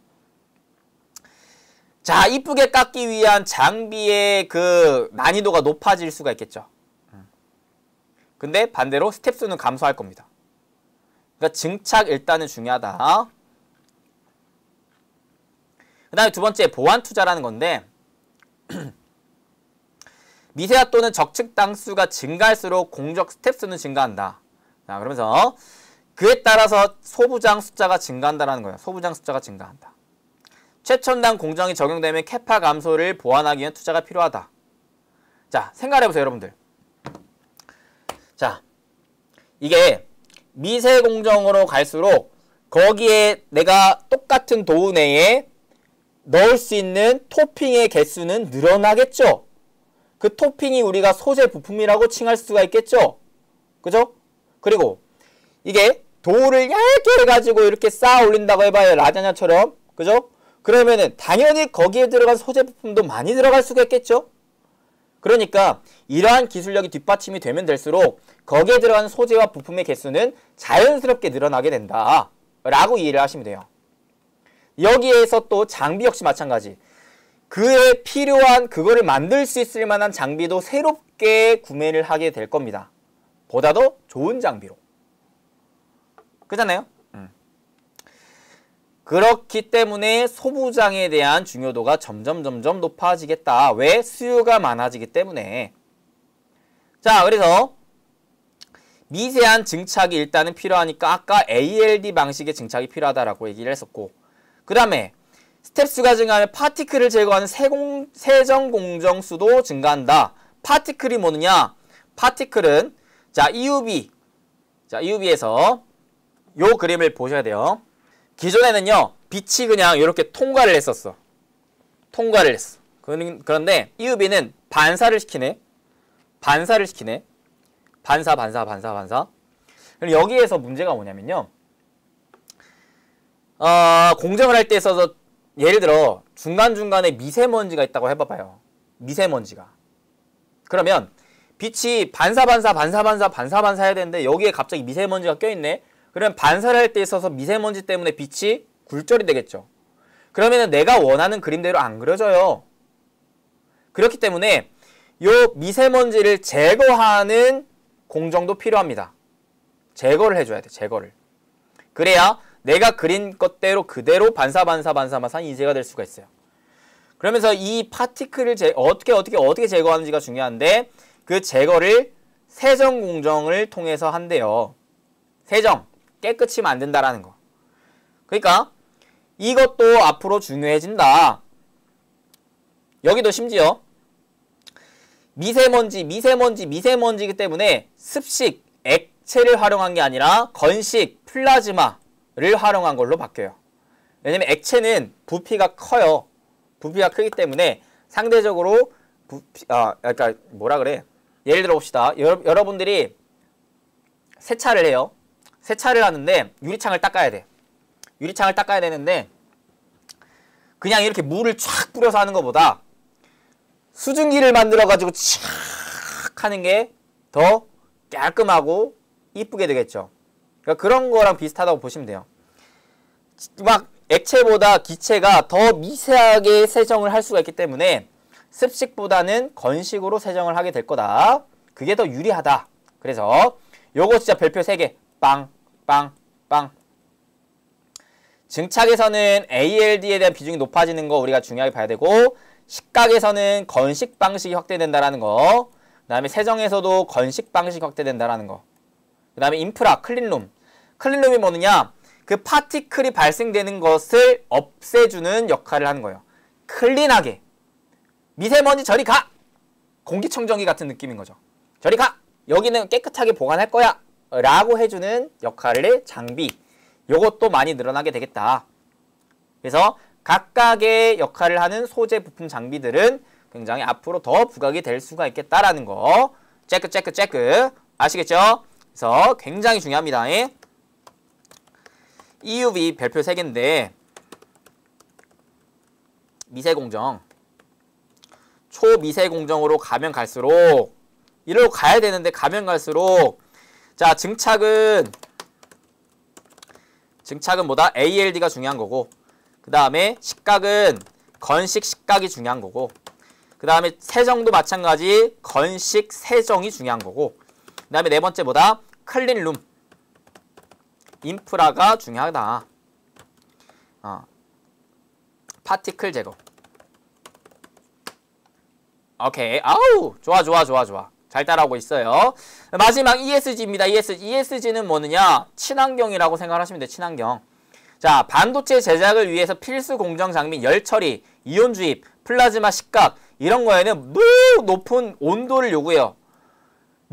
자, 이쁘게 깎기 위한 장비의 그 난이도가 높아질 수가 있겠죠. 근데 반대로 스텝 수는 감소할 겁니다. 그러니까 증착 일단은 중요하다. 그 다음에 두 번째 보완 투자라는 건데 미세화 또는 적측 당수가 증가할수록 공적 스텝 수는 증가한다. 자, 그러면서 그에 따라서 소부장 숫자가 증가한다는 거예요. 소부장 숫자가 증가한다. 최첨단 공정이 적용되면 캐파 감소를 보완하기 위한 투자가 필요하다. 자, 생각해보세요, 여러분들. 자, 이게 미세 공정으로 갈수록 거기에 내가 똑같은 도우 내에 넣을 수 있는 토핑의 개수는 늘어나겠죠? 그 토핑이 우리가 소재 부품이라고 칭할 수가 있겠죠? 그죠? 그리고 이게 도우를 얇게 해가지고 이렇게 쌓아 올린다고 해봐요. 라자냐처럼. 그죠? 그러면은 당연히 거기에 들어간 소재 부품도 많이 들어갈 수가 있겠죠? 그러니까 이러한 기술력이 뒷받침이 되면 될수록 거기에 들어간 소재와 부품의 개수는 자연스럽게 늘어나게 된다. 라고 이해를 하시면 돼요. 여기에서 또 장비 역시 마찬가지. 그에 필요한 그거를 만들 수 있을 만한 장비도 새롭게 구매를 하게 될 겁니다. 보다도 좋은 장비로. 그렇잖아요? 그렇기 때문에 소부장에 대한 중요도가 점점 높아지겠다. 왜? 수요가 많아지기 때문에. 자, 그래서 미세한 증착이 일단은 필요하니까 아까 ALD 방식의 증착이 필요하다라고 얘기를 했었고, 그 다음에 스텝수가 증가하면 파티클을 제거하는 세정 공정수도 증가한다. 파티클이 뭐느냐? 파티클은 자, EUV. 자, EUV에서 요 그림을 보셔야 돼요. 기존에는요, 빛이 그냥 이렇게 통과를 했었어. 통과를 했어. 그런데 EUV는 반사를 시키네. 반사를 시키네. 반사. 그럼 여기에서 문제가 뭐냐면요. 공정을 할 때 있어서 예를 들어 중간중간에 미세먼지가 있다고 해봐봐요. 미세먼지가. 그러면 빛이 반사 해야 되는데 여기에 갑자기 미세먼지가 껴있네. 그러면 반사를 할 때 있어서 미세먼지 때문에 빛이 굴절이 되겠죠. 그러면 내가 원하는 그림대로 안 그려져요. 그렇기 때문에 요 미세먼지를 제거하는 공정도 필요합니다. 제거를 해줘야 돼. 제거를. 그래야 내가 그린 것대로 그대로 반사 이제가 될 수가 있어요. 그러면서 이 파티클을 어떻게 제거하는지가 중요한데 그 제거를 세정 공정을 통해서 한대요. 세정. 깨끗이 만든다라는 거. 그러니까 이것도 앞으로 중요해진다. 여기도 심지어 미세먼지이기 때문에 습식, 액체를 활용한 게 아니라 건식, 플라즈마를 활용한 걸로 바뀌어요. 왜냐면 액체는 부피가 커요. 부피가 크기 때문에 상대적으로 그러니까 뭐라 그래? 예를 들어 봅시다. 여러분들이 세차를 해요. 세차를 하는데 유리창을 닦아야 돼. 유리창을 닦아야 되는데 그냥 이렇게 물을 촥 뿌려서 하는 것보다 수증기를 만들어가지고 촥 하는 게 더 깔끔하고 이쁘게 되겠죠. 그러니까 그런 거랑 비슷하다고 보시면 돼요. 막 액체보다 기체가 더 미세하게 세정을 할 수가 있기 때문에 습식보다는 건식으로 세정을 하게 될 거다. 그게 더 유리하다. 그래서 요거 진짜 별표 3개. 빵. 증착에서는 ALD에 대한 비중이 높아지는 거 우리가 중요하게 봐야 되고, 식각에서는 건식 방식이 확대된다라는 거, 그 다음에 세정에서도 건식 방식이 확대된다라는 거, 그 다음에 인프라, 클린룸. 클린룸이 뭐느냐? 그 파티클이 발생되는 것을 없애주는 역할을 하는 거예요. 클린하게. 미세먼지 저리 가! 공기청정기 같은 느낌인 거죠. 저리 가! 여기는 깨끗하게 보관할 거야! 라고 해주는 역할의 장비. 요것도 많이 늘어나게 되겠다. 그래서 각각의 역할을 하는 소재 부품 장비들은 굉장히 앞으로 더 부각이 될 수가 있겠다라는 거 체크. 아시겠죠? 그래서 굉장히 중요합니다. EUV 별표 3개인데 미세공정, 초미세공정으로 가면 갈수록 이리로 가야 되는데 가면 갈수록 자 증착은 뭐다? ALD가 중요한 거고 그 다음에 식각은 건식 식각이 중요한 거고 그 다음에 세정도 마찬가지 건식 세정이 중요한 거고 그 다음에 네 번째 뭐다? 클린룸 인프라가 중요하다. 파티클 제거. 오케이. 아우 좋아. 잘 따라오고 있어요. 마지막 ESG입니다. ESG는 뭐느냐? 친환경이라고 생각하시면 돼요. 친환경. 자, 반도체 제작을 위해서 필수 공정 장비 열 처리, 이온 주입, 플라즈마 식각 이런 거에는 높은 온도를 요구해요.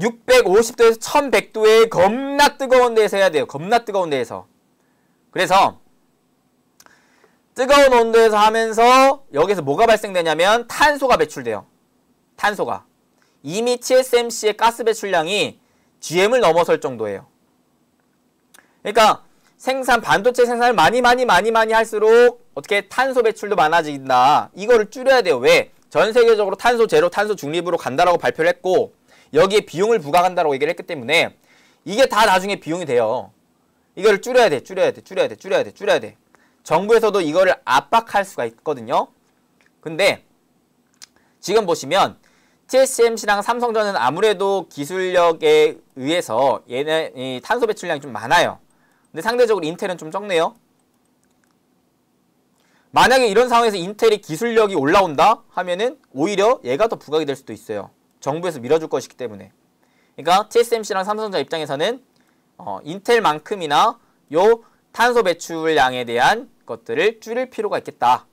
650도에서 1100도에 겁나 뜨거운 데에서 해야 돼요. 겁나 뜨거운 데에서. 그래서 뜨거운 온도에서 하면서 여기서 뭐가 발생되냐면 탄소가 배출돼요. 탄소가. 이미 TSMC의 가스 배출량이 GM을 넘어설 정도예요. 그러니까 반도체 생산을 많이 할수록 어떻게 탄소 배출도 많아진다. 이거를 줄여야 돼요. 왜? 전 세계적으로 탄소 제로, 탄소 중립으로 간다라고 발표를 했고 여기에 비용을 부과한다라고 얘기를 했기 때문에 이게 다 나중에 비용이 돼요. 이거를 줄여야 돼. 정부에서도 이거를 압박할 수가 있거든요. 근데 지금 보시면 TSMC랑 삼성전자는 아무래도 기술력에 의해서 얘네 이 탄소 배출량이 좀 많아요. 근데 상대적으로 인텔은 좀 적네요. 만약에 이런 상황에서 인텔이 기술력이 올라온다 하면은 오히려 얘가 더 부각이 될 수도 있어요. 정부에서 밀어줄 것이기 때문에. 그러니까 TSMC랑 삼성전자 입장에서는 인텔만큼이나 요 탄소 배출량에 대한 것들을 줄일 필요가 있겠다.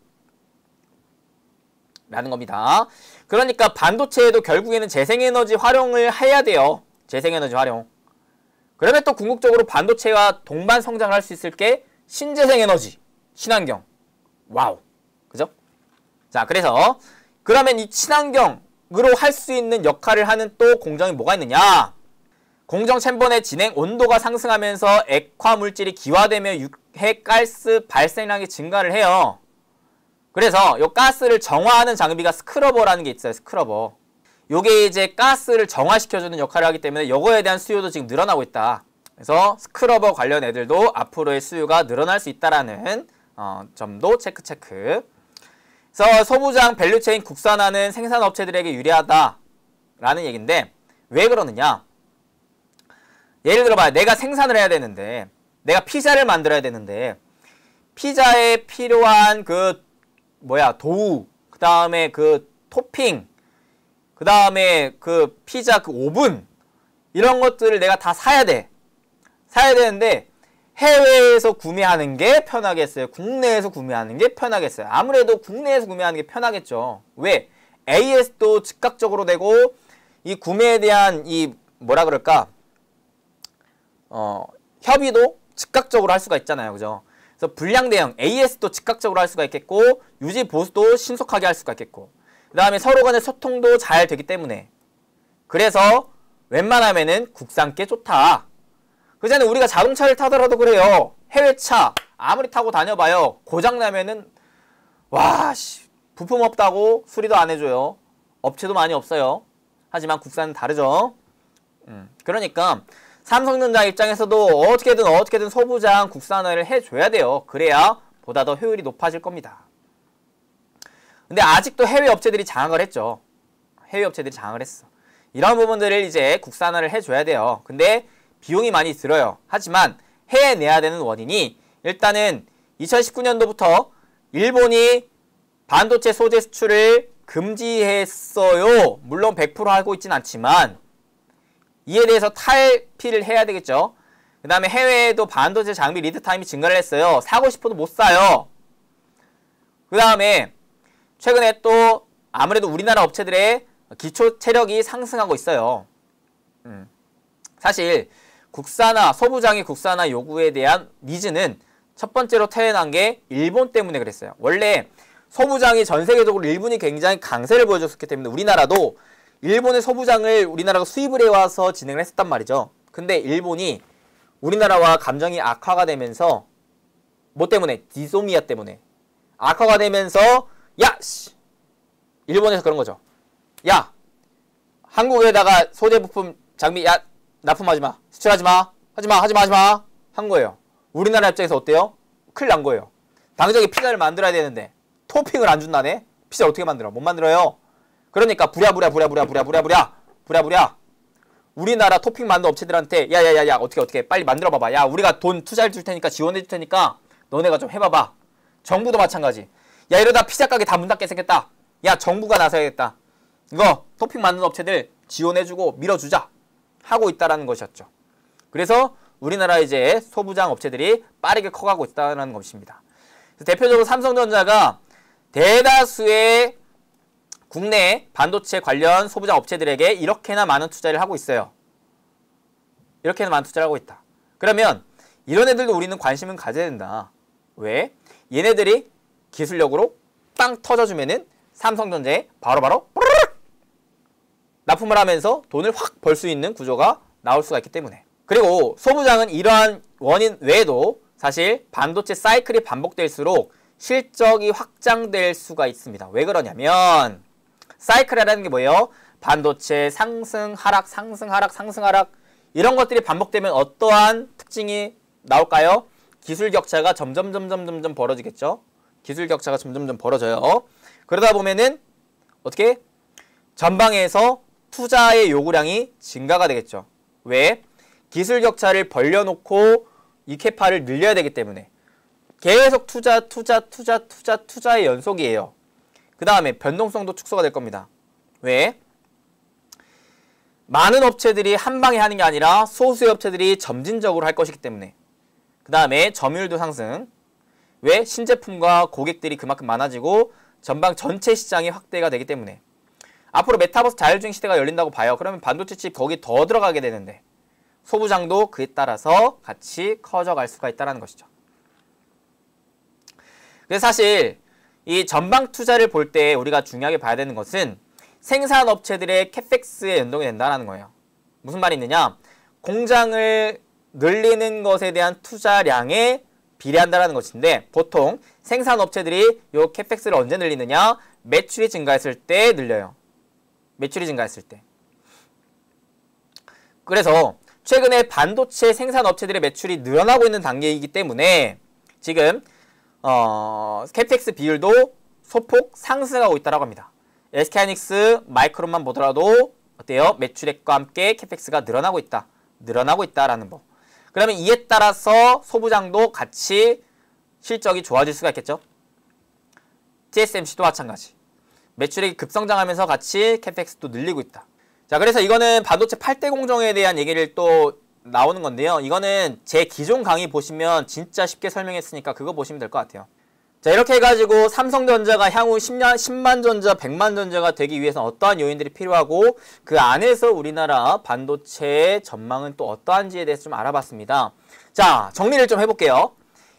라는 겁니다. 그러니까 반도체에도 결국에는 재생에너지 활용을 해야 돼요. 재생에너지 활용. 그러면 또 궁극적으로 반도체와 동반 성장을 할 수 있을 게 신재생에너지, 친환경. 와우. 그죠? 자, 그래서 그러면 이 친환경으로 할 수 있는 역할을 하는 또 공정이 뭐가 있느냐? 공정 챔버 내 진행 온도가 상승하면서 액화 물질이 기화되며 유해가스 발생량이 증가를 해요. 그래서 요 가스를 정화하는 장비가 스크러버라는 게 있어요. 스크러버. 요게 이제 가스를 정화시켜주는 역할을 하기 때문에 요거에 대한 수요도 지금 늘어나고 있다. 그래서 스크러버 관련 애들도 앞으로의 수요가 늘어날 수 있다라는 점도 체크. 그래서 소부장 밸류체인 국산화는 생산업체들에게 유리하다라는 얘기인데 왜 그러느냐? 예를 들어봐요. 내가 생산을 해야 되는데 내가 피자를 만들어야 되는데 피자에 필요한 도우, 그 다음에 토핑, 그 다음에 피자 오븐 이런 것들을 내가 다 사야 돼. 사야 되는데 해외에서 구매하는 게 편하겠어요? 국내에서 구매하는 게 편하겠어요? 아무래도 국내에서 구매하는 게 편하겠죠. 왜? AS도 즉각적으로 되고 이 구매에 대한 협의도 즉각적으로 할 수가 있잖아요. 그죠? 그래서 불량 대응, AS도 즉각적으로 할 수가 있겠고 유지 보수도 신속하게 할 수가 있겠고 그 다음에 서로 간의 소통도 잘 되기 때문에 그래서 웬만하면은 국산께 좋다. 그전에 우리가 자동차를 타더라도 그래요. 해외차 아무리 타고 다녀봐요. 고장나면은 부품 없다고 수리도 안 해줘요. 업체도 많이 없어요. 하지만 국산은 다르죠. 그러니까 삼성전자 입장에서도 어떻게든 소부장 국산화를 해줘야 돼요. 그래야 보다 더 효율이 높아질 겁니다. 근데 아직도 해외 업체들이 장악을 했죠. 해외 업체들이 장악을 했어. 이런 부분들을 이제 국산화를 해줘야 돼요. 근데 비용이 많이 들어요. 하지만 해내야 되는 원인이 일단은 2019년도부터 일본이 반도체 소재 수출을 금지했어요. 물론 100% 하고 있진 않지만 이에 대해서 탈피를 해야 되겠죠. 그 다음에 해외에도 반도체 장비 리드타임이 증가를 했어요. 사고 싶어도 못 사요. 그 다음에 최근에 또 아무래도 우리나라 업체들의 기초 체력이 상승하고 있어요. 사실 소부장의 국산화 요구에 대한 니즈는 첫 번째로 태어난 게 일본 때문에 그랬어요. 원래 소부장이 전 세계적으로 일본이 굉장히 강세를 보여줬기 때문에 우리나라도 일본의 소부장을 우리나라가 수입을 해와서 진행을 했었단 말이죠. 근데 일본이 우리나라와 감정이 악화가 되면서 뭐 때문에? 디소미아 때문에 악화가 되면서 야! 씨! 일본에서 그런 거죠. 야! 한국에다가 소재 부품 장비 야! 납품하지 마. 수출하지 마. 하지 마. 한 거예요. 우리나라 입장에서 어때요? 큰일 난 거예요. 당장에 피자를 만들어야 되는데 토핑을 안 준다네? 피자 어떻게 만들어? 못 만들어요. 그러니까 부랴부랴 우리나라 토핑 만든 업체들한테 야야야야 어떻게 빨리 만들어 봐봐. 야 우리가 돈 투자해 줄 테니까 지원해 줄 테니까 너네가 좀 해봐봐. 정부도 마찬가지. 야 이러다 피자 가게 다 문 닫게 생겼다. 야 정부가 나서야겠다. 이거 토핑 만든 업체들 지원해주고 밀어주자 하고 있다라는 것이었죠. 그래서 우리나라 이제 소부장 업체들이 빠르게 커가고 있다는 것입니다. 대표적으로 삼성전자가 대다수의 국내 반도체 관련 소부장 업체들에게 이렇게나 많은 투자를 하고 있어요. 이렇게나 많은 투자를 하고 있다. 그러면 이런 애들도 우리는 관심은 가져야 된다. 왜? 얘네들이 기술력으로 빵 터져주면은 삼성전자에 바로바로 납품을 하면서 돈을 확 벌 수 있는 구조가 나올 수가 있기 때문에. 그리고 소부장은 이러한 원인 외에도 사실 반도체 사이클이 반복될수록 실적이 확장될 수가 있습니다. 왜 그러냐면 사이클이라는 게 뭐예요? 반도체 상승, 하락, 상승, 하락, 상승, 하락 이런 것들이 반복되면 어떠한 특징이 나올까요? 기술 격차가 점점 벌어지겠죠? 기술 격차가 점점 벌어져요. 그러다 보면은 어떻게? 전방에서 투자의 요구량이 증가가 되겠죠. 왜? 기술 격차를 벌려놓고 이 캐파를 늘려야 되기 때문에 계속 투자의 연속이에요. 그 다음에 변동성도 축소가 될 겁니다. 왜? 많은 업체들이 한 방에 하는 게 아니라 소수의 업체들이 점진적으로 할 것이기 때문에. 그 다음에 점유율도 상승. 왜? 신제품과 고객들이 그만큼 많아지고 전방 전체 시장이 확대가 되기 때문에. 앞으로 메타버스 자율주행 시대가 열린다고 봐요. 그러면 반도체 칩 거기 더 들어가게 되는데 소부장도 그에 따라서 같이 커져갈 수가 있다는 것이죠. 그래서 사실 이 전방 투자를 볼 때 우리가 중요하게 봐야 되는 것은 생산업체들의 캐펙스에 연동이 된다는 거예요. 무슨 말이 있느냐? 공장을 늘리는 것에 대한 투자량에 비례한다는 것인데 보통 생산업체들이 이 캐펙스를 언제 늘리느냐? 매출이 증가했을 때 늘려요. 매출이 증가했을 때. 그래서 최근에 반도체 생산업체들의 매출이 늘어나고 있는 단계이기 때문에 지금 캐펙스 비율도 소폭 상승하고 있다고 합니다. SK하이닉스, 마이크론만 보더라도 어때요? 매출액과 함께 캐펙스가 늘어나고 있다라는 거. 그러면 이에 따라서 소부장도 같이 실적이 좋아질 수가 있겠죠. TSMC도 마찬가지. 매출액이 급성장하면서 같이 캐펙스도 늘리고 있다. 자, 그래서 이거는 반도체 8대 공정에 대한 얘기를 또 나오는 건데요. 이거는 제 기존 강의 보시면 진짜 쉽게 설명했으니까 그거 보시면 될 것 같아요. 자, 이렇게 해가지고 삼성전자가 향후 10만 전자, 100만 전자가 되기 위해서는 어떠한 요인들이 필요하고 그 안에서 우리나라 반도체의 전망은 또 어떠한지에 대해서 좀 알아봤습니다. 자, 정리를 좀 해볼게요.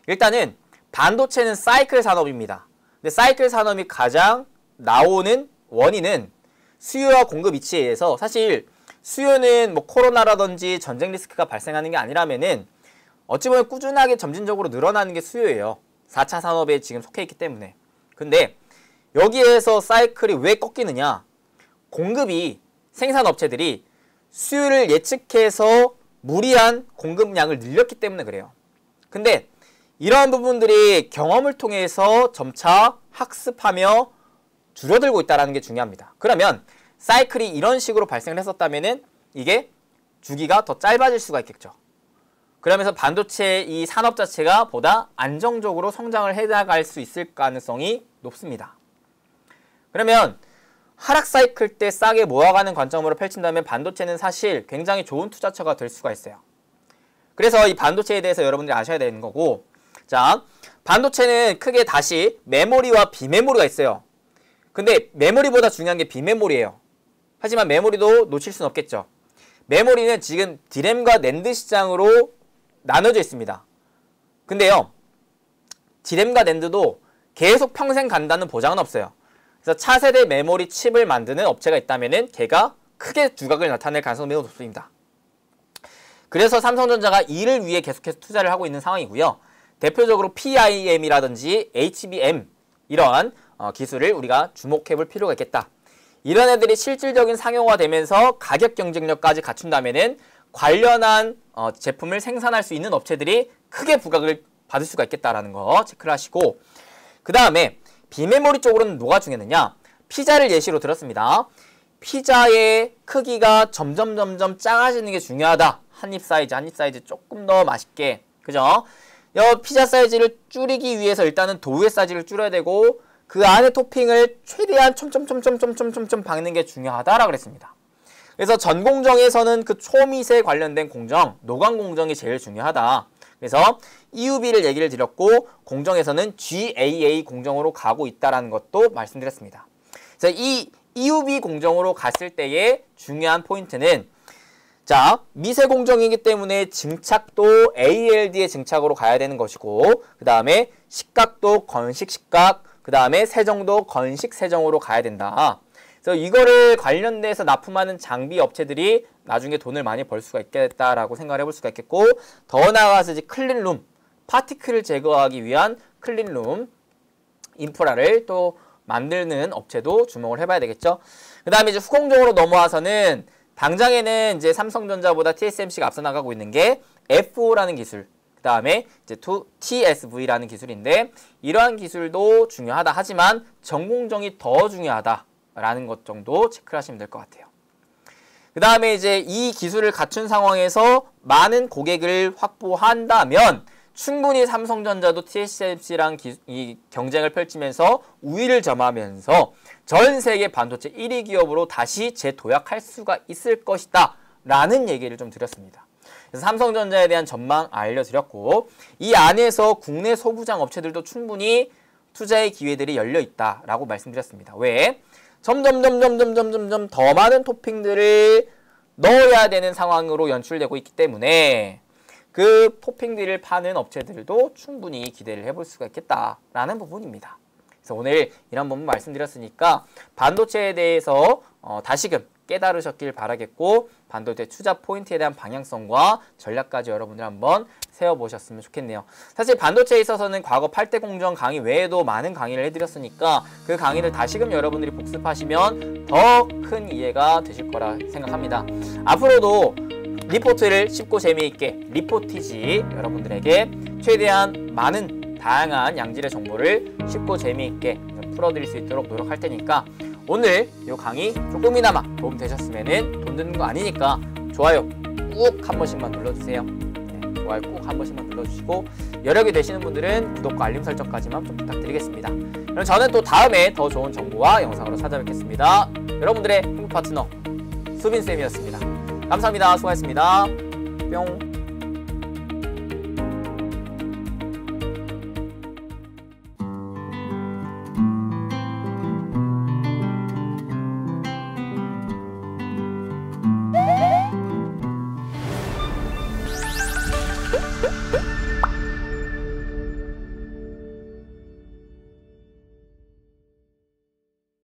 일단은 반도체는 사이클 산업입니다. 근데 사이클 산업이 가장 나오는 원인은 수요와 공급 이치에 의해서 사실 수요는 뭐 코로나라든지 전쟁 리스크가 발생하는 게 아니라면은 어찌 보면 꾸준하게 점진적으로 늘어나는 게 수요예요. 4차 산업에 지금 속해 있기 때문에. 근데 여기에서 사이클이 왜 꺾이느냐? 공급이 생산업체들이 수요를 예측해서 무리한 공급량을 늘렸기 때문에 그래요. 근데 이러한 부분들이 경험을 통해서 점차 학습하며 줄어들고 있다는 게 중요합니다. 그러면 사이클이 이런 식으로 발생을 했었다면은 이게 주기가 더 짧아질 수가 있겠죠. 그러면서 반도체 이 산업 자체가 보다 안정적으로 성장을 해나갈 수 있을 가능성이 높습니다. 그러면 하락 사이클 때 싸게 모아가는 관점으로 펼친다면 반도체는 사실 굉장히 좋은 투자처가 될 수가 있어요. 그래서 이 반도체에 대해서 여러분들이 아셔야 되는 거고, 자, 반도체는 크게 다시 메모리와 비메모리가 있어요. 근데 메모리보다 중요한 게 비메모리예요. 하지만 메모리도 놓칠 수는 없겠죠. 메모리는 지금 디램과 낸드 시장으로 나눠져 있습니다. 근데요, 디램과 낸드도 계속 평생 간다는 보장은 없어요. 그래서 차세대 메모리 칩을 만드는 업체가 있다면은 걔가 크게 두각을 나타낼 가능성이 매우 높습니다. 그래서 삼성전자가 이를 위해 계속해서 투자를 하고 있는 상황이고요. 대표적으로 PIM이라든지 HBM 이러한 기술을 우리가 주목해 볼 필요가 있겠다. 이런 애들이 실질적인 상용화 되면서 가격 경쟁력까지 갖춘다면은 관련한 제품을 생산할 수 있는 업체들이 크게 부각을 받을 수가 있겠다라는 거 체크를 하시고, 그 다음에 비메모리 쪽으로는 뭐가 중요하느냐? 피자를 예시로 들었습니다. 피자의 크기가 점점 작아지는 게 중요하다. 한 입 사이즈 조금 더 맛있게, 그죠? 피자 사이즈를 줄이기 위해서 일단은 도우의 사이즈를 줄여야 되고, 그 안에 토핑을 최대한 촘촘 박는 게 중요하다라고 그랬습니다. 그래서 전공정에서는 그 초미세 관련된 공정, 노광 공정이 제일 중요하다. 그래서 EUV를 얘기를 드렸고, 공정에서는 GAA 공정으로 가고 있다는 것도 말씀드렸습니다. 그래서 이 EUV 공정으로 갔을 때의 중요한 포인트는, 자, 미세 공정이기 때문에 증착도 ALD의 증착으로 가야 되는 것이고, 그 다음에 식각도 건식 식각, 그 다음에 세정도 건식 세정으로 가야 된다. 그래서 이거를 관련돼서 납품하는 장비 업체들이 나중에 돈을 많이 벌 수가 있겠다라고 생각을 해볼 수가 있겠고, 더 나아가서 이제 클린룸, 파티클을 제거하기 위한 클린룸 인프라를 또 만드는 업체도 주목을 해봐야 되겠죠. 그 다음에 이제 후공정으로 넘어와서는 당장에는 이제 삼성전자보다 TSMC가 앞서 나가고 있는 게 F5라는 기술, 그 다음에 이제 TSV라는 기술인데, 이러한 기술도 중요하다. 하지만 전공정이 더 중요하다라는 것 정도 체크를 하시면 될 것 같아요. 그 다음에 이제 이 기술을 갖춘 상황에서 많은 고객을 확보한다면 충분히 삼성전자도 TSMC랑 이 경쟁을 펼치면서 우위를 점하면서 전 세계 반도체 1위 기업으로 다시 재도약할 수가 있을 것이다 라는 얘기를 좀 드렸습니다. 그래서 삼성전자에 대한 전망 알려드렸고, 이 안에서 국내 소부장 업체들도 충분히 투자의 기회들이 열려 있다라고 말씀드렸습니다. 왜? 점점 더 많은 토핑들을 넣어야 되는 상황으로 연출되고 있기 때문에 그 토핑들을 파는 업체들도 충분히 기대를 해볼 수가 있겠다라는 부분입니다. 그래서 오늘 이런 부분 말씀드렸으니까 반도체에 대해서 다시금 깨달으셨길 바라겠고, 반도체 투자 포인트에 대한 방향성과 전략까지 여러분들 한번 세워보셨으면 좋겠네요. 사실 반도체에 있어서는 과거 8대 공정 강의 외에도 많은 강의를 해드렸으니까 그 강의를 다시금 여러분들이 복습하시면 더 큰 이해가 되실 거라 생각합니다. 앞으로도 리포트를 쉽고 재미있게 리포티지 여러분들에게 최대한 많은 다양한 양질의 정보를 쉽고 재미있게 풀어드릴 수 있도록 노력할 테니까, 오늘 이 강의 조금이나마 도움 되셨으면 돈 드는 거 아니니까 좋아요 꾹 한 번씩만 눌러주세요. 네, 좋아요 꾹 한 번씩만 눌러주시고, 여력이 되시는 분들은 구독과 알림 설정까지만 좀 부탁드리겠습니다. 그럼 저는 또 다음에 더 좋은 정보와 영상으로 찾아뵙겠습니다. 여러분들의 행복 파트너 수빈쌤이었습니다. 감사합니다. 수고하셨습니다. 뿅.